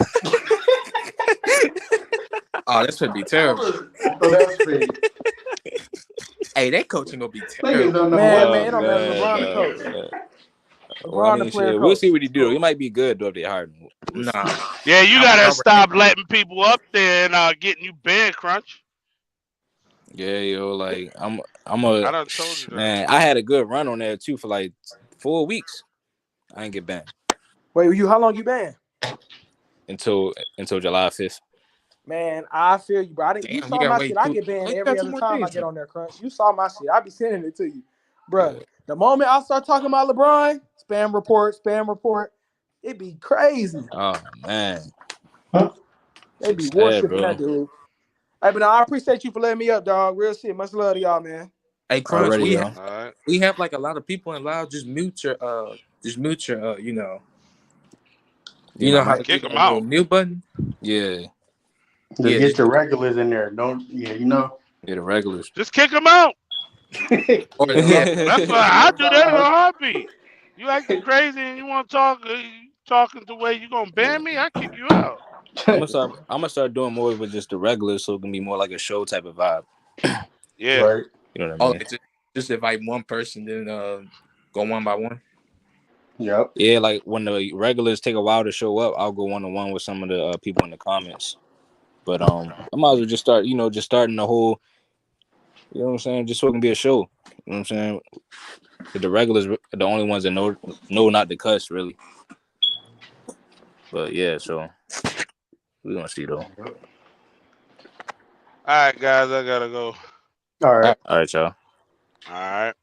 Oh, that's gonna be terrible. Hey, that coaching gonna be terrible. Man, it don't matter. LeBron the coach. LeBron the player. We'll see what he do. He might be good though if they hire him. Nah. Yeah, you gotta stop letting people up there and getting you bed crunch. Yeah, yo, like I done told you that. Man, I had a good run on there too for like 4 weeks. I ain't get banned. Wait, how long you banned? Until July 5th. Man, I feel you, bro. You saw my shit. I get banned every other time I get on there, Crunch. You saw my shit. I be sending it to you. Bro, the moment I start talking about LeBron, spam report, it be crazy. Oh, man. They be worshiping that dude. Hey, but I appreciate you for letting me up, dog. Real shit. Much love to y'all, man. Hey, Crunch, we have like a lot of people in loud. Just mute your you know how to kick them out. Mute button. Yeah. Just get your regulars in there. Yeah, the regulars. Just kick them out. That's why I do that in a heartbeat. You acting crazy and you want to talking the way you gonna ban me? I kick you out. I'm gonna start doing more with just the regulars, so it can be more like a show type of vibe. Yeah, right. You know what I mean? Just invite one person, then go one by one. Yep. Yeah, like when the regulars take a while to show up, I'll go 1-on-1 with some of the people in the comments. But I might as well just start, just starting the whole, you know what I'm saying, just so it can be a show. You know what I'm saying? But the regulars are the only ones that know not to cuss, really. But yeah, so we're gonna see though. All right, guys, I gotta go. All right. All right, y'all. All right.